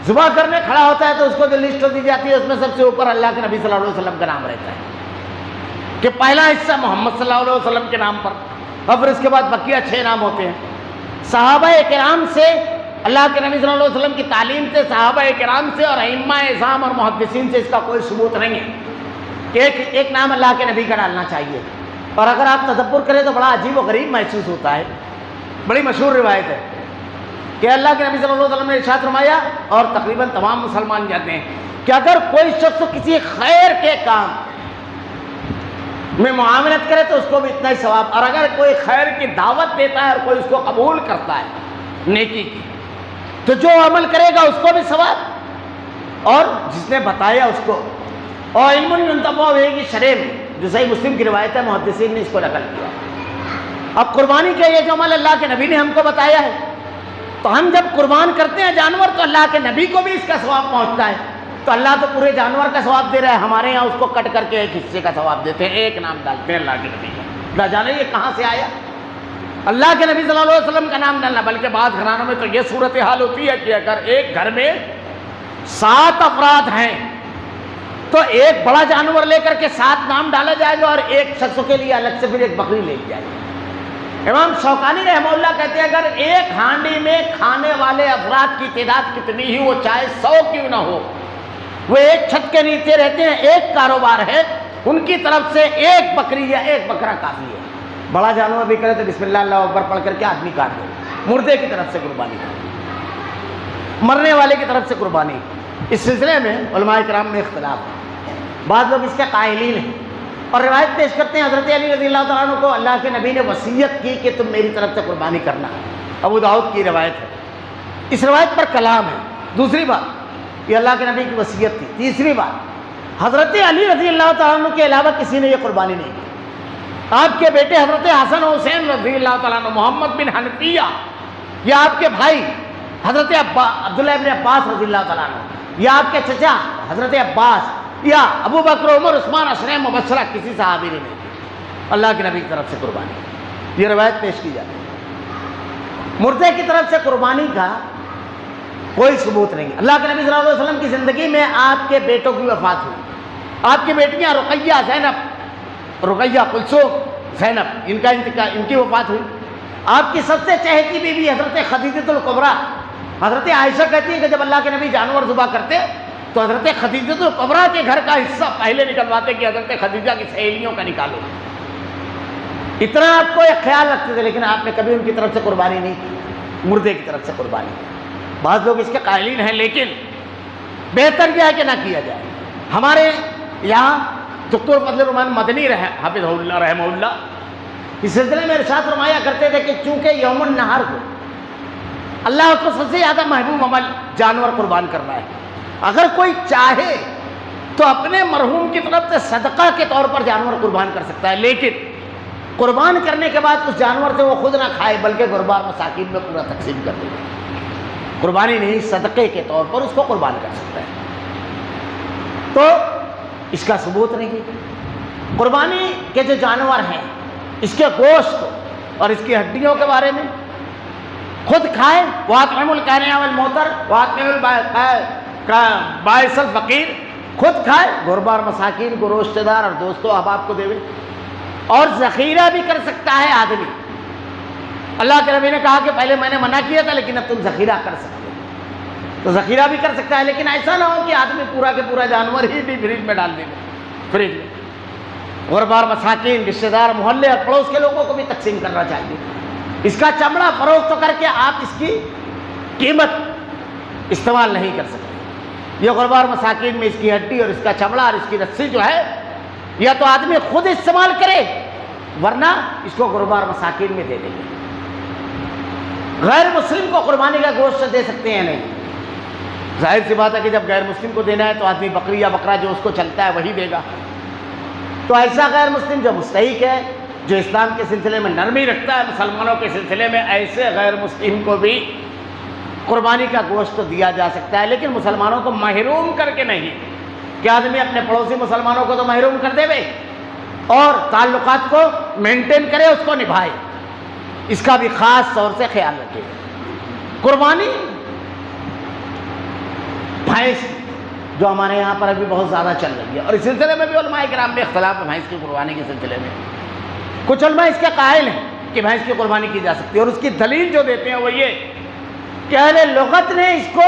ذبح کرنے کھڑا ہوتا ہے تو اس کو جو لسٹ دی جاتی ہے اس میں سب سے اوپر اللہ کے نبی صلی اللہ علیہ وسلم کا نام رہتا ہے کہ پہلا حصہ محمد صلی اللہ علیہ وسلم کے نام پر، اور پھر اس کے بعد بقیہ 6 نام ہوتے ہیں۔ صحابہ کرام سے اللہ کے نبی صلی اللہ علیہ وسلم کی تعلیم سے، صحابہ کرام سے اور ائمہ اعظام اور محدثین سے اس کا کوئی ثبوت نہیں ہے کہ ایک نام اللہ کے نبی کا ڈالنا چاہیے. اور اگر آپ تدبر کریں تو بڑا عجیب و غریب محسوس ہوتا ہے. بڑی مشہور روایت ہے کہ اللہ کے نبی صلی اللہ علیہ وسلم نے ارشاد فرمایا، اور تقریباً تمام مسلمان جانتے ہیں، کہ اگر کوئی شخص کسی خیر کے کام میں معاونت کرے تو اس کو بھی اتنا ہی ثواب، اور اگر کوئی خیر کی دعوت دیتا ہے اور کوئی اس کو قبول کرتا ہے نیکی کی، تو جو عمل کرے گا اس کو بھی ثواب، اور جس نے بتایا اس کو. اور علم ينتفع به کی شرح میں جو صحیح مسلم کی روایت ہے، محدثین نے اس کو نقل کیا. اب قربانی کا یہ جو عمل اللہ کے نبی نے ہم کو بتایا ہے، تو ہم جب قربان کرتے ہیں جانور تو اللہ کے نبی کو بھی اس کا ثواب پہنچتا ہے. تو اللہ تو پورے جانور کا ثواب دے رہا ہے، ہمارے یہاں اس کو کٹ کر کے ایک حصے کا ثواب دیتے ہیں، ایک نام ڈالتے ہیں اللہ کے نبی کا. نہ جانے یہ کہاں سے آیا اللہ کے نبی صلی اللہ علیہ وسلم کا نام ڈالنا. بلکہ بعض گھرانوں میں تو یہ صورتحال ہوتی ہے کہ اگر ایک گھر میں 7 افراد ہیں تو ایک بڑا جانور لے کر کے 7 نام ڈالا جائے گا، اور ایک شخص کے لیے الگ سے پھر ایک بکری لے جائے گی. امام شوکانی رحمہ اللہ کہتے ہیں اگر ایک ہانڈی میں کھانے والے افراد کی تعداد کتنی ہی وہ چاہے 100 کیوں نہ ہو، وہ ایک چھت کے نیچے رہتے ہیں، ایک کاروبار ہے، ان کی طرف سے ایک بکری یا ایک بکرا کافی ہے. بڑا جانور بھی کرے تو بسم اللہ اللہ اکبر پڑھ کر کے آدمی کاٹ دے. مردے کی طرف سے قربانی، مرنے والے کی طرف سے قربانی. اس سلسلے میں علماء کرام میں اختلاف ہے. بعض لوگ اس کے قائلین ہیں اور روایت پیش کرتے ہیں حضرت علی رضی اللہ تعالیٰ عنہ کو اللہ کے نبی نے وصیت کی کہ تم میری طرف سے قربانی کرنا. ابو داؤد کی روایت ہے. اس روایت پر کلام ہے. دوسری بات یہ اللہ کے نبی کی وصیت تھی. تیسری بات حضرت علی رضی اللہ تعالیٰ عنہ کے علاوہ کسی نے یہ قربانی نہیں کی. آپ کے بیٹے حضرت حسن حسین رضی اللہ تعالیٰ عنہ، محمد بن حنفیہ، یا آپ کے بھائی حضرت عبداللہ ابن عباس رضی اللہ تعالیٰ عنہ، یا آپ کے چچا حضرت عباس، یا ابو بکر عمر عثمان عشرہ مبشرہ، کسی صحابی نے نہیں کی اللہ کے نبی کی طرف سے قربانی. یہ روایت پیش کی جاتی ہے. مردے کی طرف سے قربانی کا کوئی ثبوت نہیں. اللہ کے نبی صلی اللہ علیہ وسلم کی زندگی میں آپ کے بیٹوں کی وفات ہوئی. آپ کی بیٹیاں رقیہ، زینب، رقیہ، کلثوم، زینب، ان کی وفات ہوئی. آپ کی سب سے چہیتی بیوی حضرت خدیجہ الکبریٰ، حضرت عائشہ کہتی ہے کہ جب اللہ کے نبی جانور ذبح کرتے تو حضرت خدیجہ الکبریٰ کے گھر کا حصہ پہلے نکلواتے کہ حضرت خدیجہ کی سہیلیوں کا نکالو. اتنا آپ کو ایک خیال رکھتے تھے، لیکن آپ نے کبھی ان کی طرف سے قربانی نہیں کی، مردے کی طرف سے قربانی. بعض لوگ اس کے قائلین ہیں، لیکن بہتر کیا ہے کہ نہ کیا جائے. ہمارے یہاں دکتور فضل الرحمان مدنی حافظ اللہ رحمہ اللہ اس سلسلے میں ارشاد فرمایا کرتے تھے کہ چونکہ یوم النہر کو اللہ کو سب سے زیادہ محبوب عمل جانور قربان کرنا ہے، اگر کوئی چاہے تو اپنے مرحوم کی طرف سے صدقہ کے طور پر جانور قربان کر سکتا ہے، لیکن قربان کرنے کے بعد اس جانور سے وہ خود نہ کھائے بلکہ غربا مساکین میں پورا تقسیم کر دے. قربانی نہیں، صدقے کے طور پر اس کو قربان کر سکتا ہے. تو اس کا ثبوت نہیں. قربانی کے جو جانور ہیں اس کے گوشت اور اس کی ہڈیوں کے بارے میں خود کھائے. وَأَطْعِمُوا الْقَانِعَ وَالْمُعْتَرَ وَأَطْعِمُوا الْبَائِسَ الْفَقِيرَ، خود کھائے، غربا اور مساکین کو، رشتہ دار اور دوستوں احباب کو دے. اور ذخیرہ بھی کر سکتا ہے آدمی. اللہ کے نبی نے کہا کہ پہلے میں نے منع کیا تھا لیکن اب تم ذخیرہ کر سکتے ہو، تو ذخیرہ بھی کر سکتا ہے. لیکن ایسا نہ ہو کہ آدمی پورا کے پورا جانور ہی بھی فریج میں ڈال دے گا. فریج میں غربا اور مساکین، رشتہ دار، محلے اور پڑوس کے لوگوں کو بھی تقسیم کرنا چاہیے. اس کا چمڑا فروخت کر کے آپ اس کی قیمت استعمال نہیں کر سکتے. یہ غربا اور مساکین میں اس کی ہڈی اور اس کا چمڑا اور اس کی رسی جو ہے یا تو آدمی خود استعمال کرے ورنہ اس کو غربا اور مساکین میں دے دیں گے. غیر مسلم کو قربانی کا گوشت دے سکتے ہیں نہیں. ظاہر سی بات ہے کہ جب غیر مسلم کو دینا ہے تو آدمی بکری یا بکرا جو اس کو چلتا ہے وہی دے گا. تو ایسا غیر مسلم جو مستحق ہے، جو اسلام کے سلسلے میں نرمی رکھتا ہے مسلمانوں کے سلسلے میں، ایسے غیر مسلم کو بھی قربانی کا گوشت دیا جا سکتا ہے، لیکن مسلمانوں کو محروم کر کے نہیں کہ آدمی اپنے پڑوسی مسلمانوں کو تو محروم کر دے بھائی اور تعلقات کو مینٹین کرے، اس کو نبھائے. اس کا بھی خاص طور سے خیال رکھے. قربانی بھینس جو ہمارے یہاں پر ابھی بہت زیادہ چل رہی ہے، اور اس سلسلے میں بھی علماء کرام میں اختلاف ہے بھینس کی قربانی کے سلسلے میں. کچھ علماء اس کے قائل ہیں کہ بھینس کی قربانی کی جا سکتی ہے، اور اس کی دلیل جو دیتے ہیں وہ یہ کہ اہل لغت نے اس کو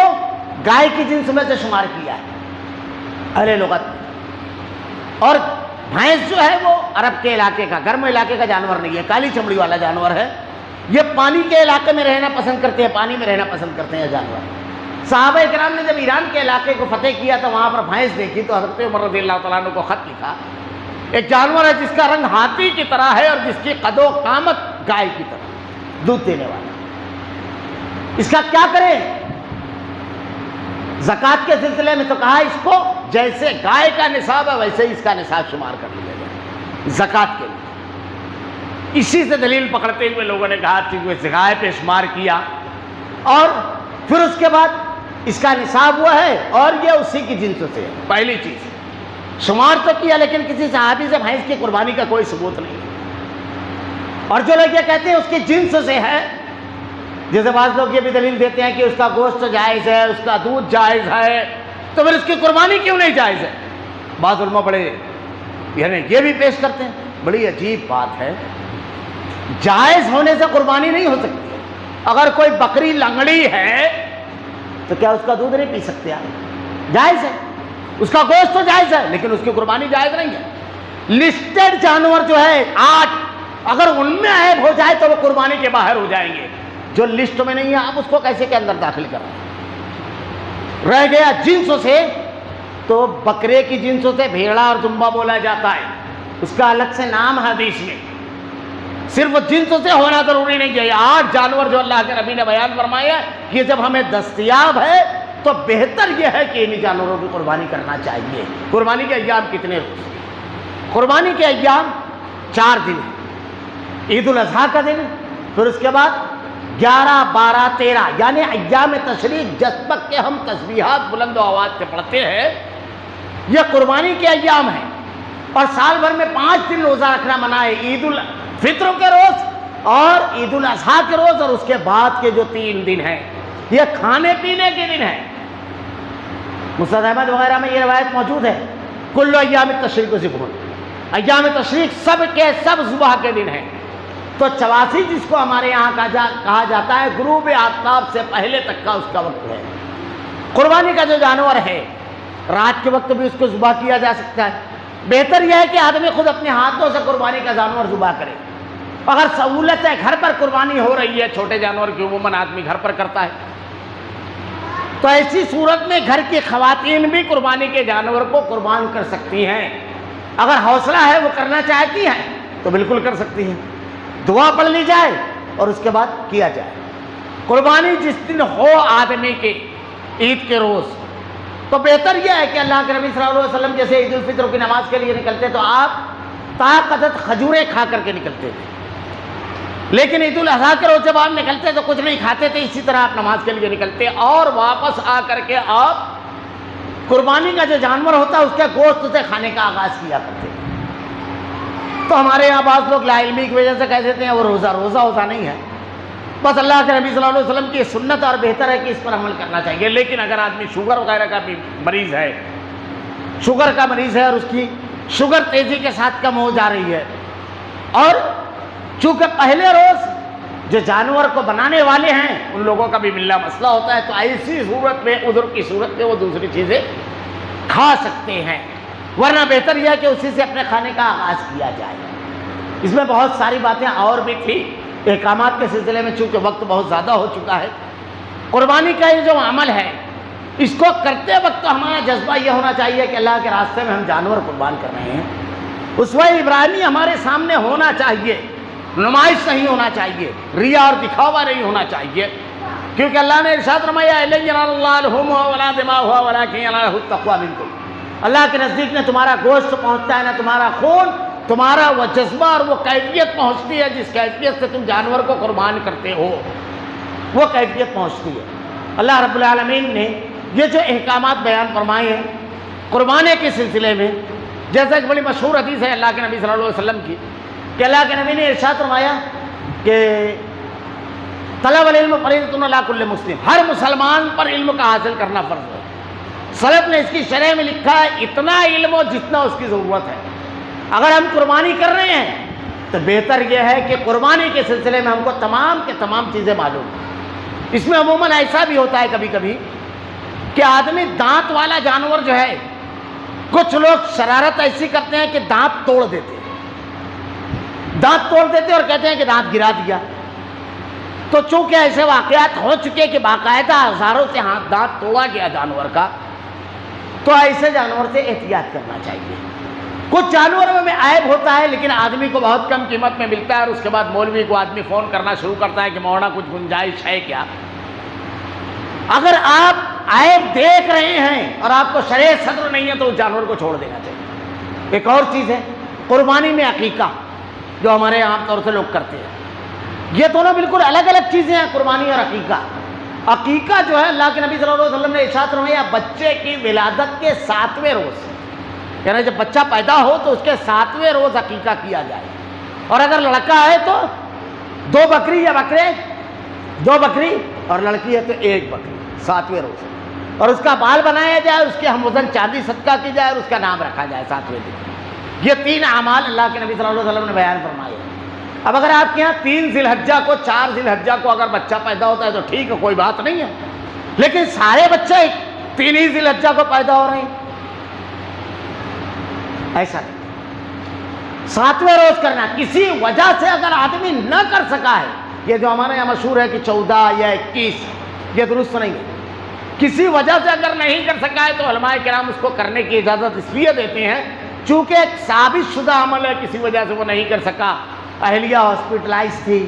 گائے کی جنس میں سے شمار کیا ہے، اہل لغت۔ اور بھینس جو ہے وہ عرب کے علاقے کا، گرم علاقے کا جانور نہیں ہے، کالی چمڑی والا جانور ہے۔ یہ پانی کے علاقے میں رہنا پسند کرتے ہیں، پانی میں رہنا پسند کرتے ہیں جانور۔ صحابہ کرام نے جب ایران کے علاقے کو فتح کیا تو وہاں پر بھینس دیکھی تو حضرت عمر رضی اللہ تعالیٰ عنہ کو خط لکھا، ایک جانور ہے جس کا رنگ ہاتھی کی طرح ہے اور جس کی قد و قامت گائے کی طرح، دودھ دینے والا، اس کا کیا کریں؟ زکوٰۃ کے سلسلے میں تو کہا اس کو جیسے گائے کا نصاب ہے ویسے اس کا نصاب شمار کر لیا جائے زکوٰۃ کے لیے۔ اسی سے دلیل پکڑتے ہوئے لوگوں نے کہا کہ وہ گائے پہ شمار کیا اور پھر اس کے بعد اس کا نصاب ہوا ہے اور یہ اسی کی جنس سے ہے۔ پہلی چیز شمار تو کیا لیکن کسی صحابی سے بھینس کی قربانی کا کوئی ثبوت نہیں، اور جو لوگ یہ کہتے ہیں اس کی جنس سے ہے، جیسے بعض لوگ یہ بھی دلیل دیتے ہیں کہ اس کا گوشت جائز ہے، اس کا دودھ جائز ہے، تو پھر اس کی قربانی کیوں نہیں جائز ہے؟ بعض علماء بڑے یعنی یہ بھی پیش کرتے ہیں، بڑی عجیب بات ہے، جائز ہونے سے قربانی نہیں ہو سکتی۔ اگر کوئی بکری لنگڑی ہے تو کیا اس کا دودھ نہیں پی سکتے آپ؟ جائز ہے، اس کا گوشت تو جائز ہے لیکن اس کی قربانی جائز نہیں ہے۔ لسٹڈ جانور جو ہے 8، اگر ان میں عیب ہو جائے تو وہ قربانی کے باہر ہو جائیں گے، جو لسٹ میں نہیں ہے آپ اس کو کیسے کے اندر داخل کر رہے ہیں؟ رہ گیا جنسوں سے، تو بکرے کی جنسوں سے بھیڑا اور دمبا بولا جاتا ہے، اس کا الگ سے نام حدیث میں، صرف جنسوں سے ہونا ضروری نہیں ہے۔ 8 جانور جو اللہ کے نبی نے بیان فرمایا کہ جب ہمیں دستیاب ہے تو بہتر یہ ہے کہ انہی جانوروں کی قربانی کرنا چاہیے۔ قربانی کے ایام کتنے روز؟ قربانی کے ایام 4 دن، عید الاضحیٰ کا دن، پھر اس کے بعد 11، 12، 13 یعنی ایام تشریق جس وقت کے ہم تسبیحات بلند و آواز سے پڑھتے ہیں، یہ قربانی کے ایام ہیں۔ اور سال بھر میں 5 دن روزہ رکھنا منع ہے، عید الفطر کے روز اور عید الاضحیٰ کے روز اور اس کے بعد کے جو 3 دن ہیں یہ کھانے پینے کے دن ہیں۔ مسند احمد وغیرہ میں یہ روایت موجود ہے، کل ایام التشریق ذبح، ایام تشریق سب کے سب ذبح کے دن ہیں۔ تو 84 جس کو ہمارے یہاں کہا جاتا ہے غروب آفتاب سے پہلے تک کا اس کا وقت ہے۔ قربانی کا جو جانور ہے رات کے وقت بھی اس کو ذبح کیا جا سکتا ہے۔ بہتر یہ ہے کہ آدمی خود اپنے ہاتھوں سے قربانی کا جانور ذبح کرے۔ اگر سہولت ہے گھر پر قربانی ہو رہی ہے، چھوٹے جانور کی عموماً آدمی گھر پر کرتا ہے، تو ایسی صورت میں گھر کی خواتین بھی قربانی کے جانور کو قربان کر سکتی ہیں۔ اگر حوصلہ ہے وہ کرنا چاہتی ہیں تو بالکل کر سکتی ہیں، دعا پڑھ لی جائے اور اس کے بعد کیا جائے۔ قربانی جس دن ہو آدمی کے عید کے روز تو بہتر یہ ہے کہ اللہ کے نبی صلی اللہ علیہ وسلم جیسے عید الفطر کی نماز کے لیے نکلتے تو آپ طاقت کھجوریں کھا کر کے نکلتے تھے، لیکن عید الاضحیٰ کے روز جب آپ نکلتے تو کچھ نہیں کھاتے تھے، اسی طرح آپ نماز کے لیے نکلتے اور واپس آ کر کے آپ قربانی کا جو جانور ہوتا ہے اس کے گوشت سے کھانے کا آغاز کیا کرتے۔ تو ہمارے یہاں بعض لوگ لا علمی کی وجہ سے کہہ دیتے ہیں وہ روزہ ہوتا نہیں ہے، بس اللہ کے نبی صلی اللہ علیہ وسلم کی سنت اور بہتر ہے کہ اس پر عمل کرنا چاہیے۔ لیکن اگر آدمی شوگر وغیرہ کا بھی مریض ہے، شوگر کا مریض ہے اور اس کی شوگر تیزی کے ساتھ کم ہو جا رہی ہے، اور چونکہ پہلے روز جو جانور کو بنانے والے ہیں ان لوگوں کا بھی ملنا مسئلہ ہوتا ہے، تو ایسی صورت میں عذر کی صورت میں وہ دوسری چیزیں کھا سکتے ہیں، ورنہ بہتر یہ ہے کہ اسی سے اپنے کھانے کا آغاز کیا جائے۔ اس میں بہت ساری باتیں اور بھی تھی، احکامات کے سلسلے میں چونکہ وقت بہت زیادہ ہو چکا ہے۔ قربانی کا یہ جو عمل ہے اس کو کرتے وقت ہمارا جذبہ یہ ہونا چاہیے کہ اللہ کے راستے میں ہم جانور قربان کر رہے ہیں، اسوہ ابراہیمی ہمارے سامنے ہونا چاہیے، نمائش نہیں ہونا چاہیے، ریا اور دکھاوا نہیں ہونا چاہیے، کیونکہ اللہ نے ارشاد فرمایا لن ینال اللہ لحومها ولا دماؤها ولکن ینالہ التقوی منکم، اللہ کے نزدیک نہ تمہارا گوشت پہنچتا ہے نہ تمہارا خون، تمہارا وہ جذبہ اور وہ کیفیت پہنچتی ہے جس کیفیت سے تم جانور کو قربان کرتے ہو، وہ کیفیت پہنچتی ہے۔ اللہ رب العالمین نے یہ جو احکامات بیان فرمائے ہیں قربانے کے سلسلے میں، جیسا ایک بڑی مشہور حدیث ہے اللہ کے نبی صلی اللہ علیہ وسلم کی کہ اللہ کے نبی نے ارشاد فرمایا کہ طلب العلم فریضۃ علی کل مسلم، ہر مسلمان پر علم کا حاصل کرنا فرض ہے۔ سلف نے اس کی شرح میں لکھا ہے اتنا علم ہو جتنا اس کی ضرورت ہے۔ اگر ہم قربانی کر رہے ہیں تو بہتر یہ ہے کہ قربانی کے سلسلے میں ہم کو تمام کے تمام چیزیں معلوم ہیں۔ اس میں عموماً ایسا بھی ہوتا ہے کبھی کبھی کہ آدمی دانت والا جانور جو ہے، کچھ لوگ شرارت ایسی کرتے ہیں کہ دانت توڑ دیتے ہیں، دانت توڑ دیتے اور کہتے ہیں کہ دانت گرا دیا۔ تو چونکہ ایسے واقعات ہو چکے کہ باقاعدہ ہزاروں سے دانت توڑا گیا جانور کا، تو ایسے جانور سے احتیاط کرنا چاہیے۔ کچھ جانوروں میں عیب ہوتا ہے لیکن آدمی کو بہت کم قیمت میں ملتا ہے، اور اس کے بعد مولوی کو آدمی فون کرنا شروع کرتا ہے کہ مولانا کچھ گنجائش ہے کیا؟ اگر آپ عیب دیکھ رہے ہیں اور آپ کو شرع صدر نہیں ہے تو اس جانور کو چھوڑ دینا چاہیے۔ ایک اور چیز ہے قربانی میں عقیقہ، جو ہمارے عام طور سے لوگ کرتے ہیں۔ یہ دونوں بالکل الگ الگ چیزیں ہیں، قربانی اور عقیقہ۔ عقیقہ جو ہے اللہ کے نبی صلی اللہ علیہ وسلم نے ارشاد فرمایا بچے کی ولادت کے 7ویں روز، یعنی جب بچہ پیدا ہو تو اس کے 7ویں روز عقیقہ کیا جائے، اور اگر لڑکا ہے تو 2 بکری یا بکرے، 2 بکری، اور لڑکی ہے تو 1 بکری 7ویں روز، اور اس کا بال بنایا جائے، اس کے ہم وزن چاندی صدقہ کی جائے، اور اس کا نام رکھا جائے 7ویں دن۔ یہ 3 اعمال اللہ کے نبی صلی اللہ علیہ وسلم نے بیان فرمائے۔ اب اگر آپ کے یہاں 3 ذی الحجہ کو 4 ذی الحجہ کو اگر بچہ پیدا ہوتا ہے تو ٹھیک ہے، کوئی بات نہیں ہے، لیکن سارے بچے 3 ہی ذی الحجہ کو پیدا ہو رہے ہیں، ایسا نہیں۔ 7ویں روز کرنا، کسی وجہ سے اگر آدمی نہ کر سکا ہے، یہ جو ہمارے یہاں مشہور ہے کہ 14 یا 21، یہ درست نہیں ہے۔ کسی وجہ سے اگر نہیں کر سکا ہے تو علماء کرام اس کو کرنے کی اجازت اس لیے دیتے ہیں چونکہ ایک ثابت شدہ عمل ہے، کسی وجہ سے وہ نہیں کر سکا۔ اہلیہ ہاسپٹلائز تھی،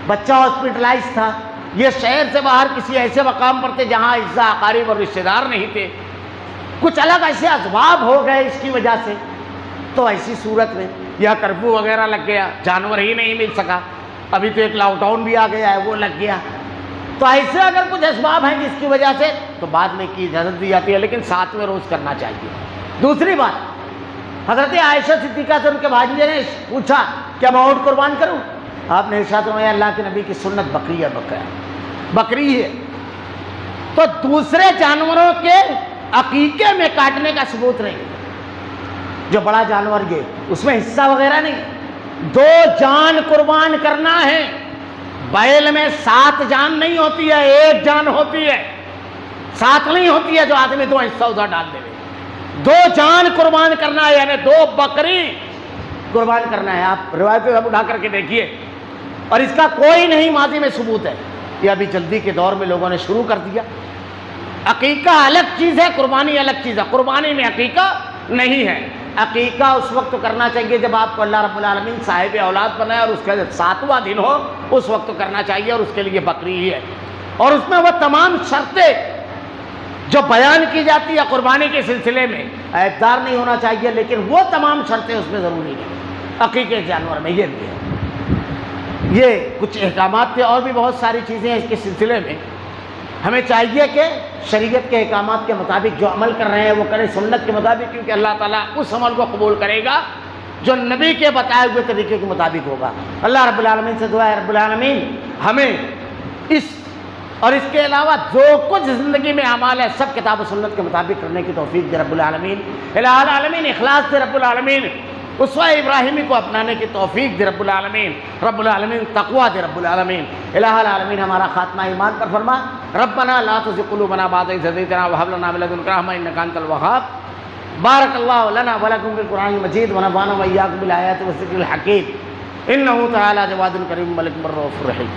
بچہ ہاسپٹلائز تھا، یہ شہر سے باہر کسی ایسے مقام پر تھے جہاں اعزاء اقارب اور رشتہ دار نہیں تھے، کچھ الگ ایسے اسباب ہو گئے اس کی وجہ سے، تو ایسی صورت میں یا کرفیو وغیرہ لگ گیا، جانور ہی نہیں مل سکا، ابھی تو ایک لاک ڈاؤن بھی آ گیا ہے وہ لگ گیا، تو ایسے اگر کچھ اسباب ہیں جس کی وجہ سے تو بعد میں کی اجازت دی جاتی ہے، لیکن 7ویں روز کرنا چاہیے۔ دوسری بات، حضرت عائشہ صدیقہ سے ان کے بھائی نے پوچھا کیا میں اونٹ قربان کروں؟ آپ نے ارشاد فرمایا اللہ کے نبی کی سنت بکری ہے، بکری ہے۔ تو دوسرے جانوروں کے عقیقے میں کاٹنے کا ثبوت نہیں، جو بڑا جانور یہ اس میں حصہ وغیرہ نہیں، 2 جان قربان کرنا ہے۔ بیل میں 7 جان نہیں ہوتی ہے، 1 جان ہوتی ہے، 7 نہیں ہوتی ہے جو آدمی 2 حصہ ادھر ڈال دے۔ 2 جان قربان کرنا ہے، یعنی 2 بکری قربان کرنا ہے۔ آپ روایتیں سب اٹھا کر کے دیکھیے، اور اس کا کوئی نہیں ماضی میں ثبوت ہے، یہ ابھی جلدی کے دور میں لوگوں نے شروع کر دیا۔ عقیقہ الگ چیز ہے، قربانی الگ چیز ہے، قربانی میں عقیقہ نہیں ہے۔ عقیقہ اس وقت کرنا چاہیے جب آپ کو اللہ رب العالمین صاحب اولاد بنائے اور اس کا جب 7واں دن ہو اس وقت کرنا چاہیے، اور اس کے لیے بکری ہی ہے، اور اس میں وہ تمام شرطیں جو بیان کی جاتی ہے قربانی کے سلسلے میں، عیبدار نہیں ہونا چاہیے، لیکن وہ تمام شرطیں اس میں ضروری ہیں عقیقے جانور میں، یہ بھی ہے۔ یہ کچھ احکامات تھے، اور بھی بہت ساری چیزیں ہیں اس کے سلسلے میں۔ ہمیں چاہیے کہ شریعت کے احکامات کے مطابق جو عمل کر رہے ہیں وہ کریں سنت کے مطابق، کیونکہ اللہ تعالیٰ اس عمل کو قبول کرے گا جو نبی کے بتائے ہوئے طریقے کے مطابق ہوگا۔ اللہ رب العالمین سے دعا ہے رب العالمین ہمیں اس اور اس کے علاوہ جو کچھ زندگی میں اعمال ہے سب کتاب و سنت کے مطابق کرنے کی توفیق دے رب العالمین، الہ العالمین اخلاص دے رب العالمین، اسوہ ابراہیمی کو اپنانے کی توفیق دے رب العالمین، رب العالمین تقویٰ دے رب العالمین، الہ العالمین ہمارا خاتمہ ایمان پر فرما، ربنا لا تزغ قلوبنا بعد إذ هديتنا وهب لنا من لدنك رحمة إنك أنت الوهاب۔ بارك الله لنا ولكم بالقرآن المجيد ونفعنا وإياكم بالآيات والذكر الحكيم، إنه تعالى جواد كريم ملك رؤوف رحيم۔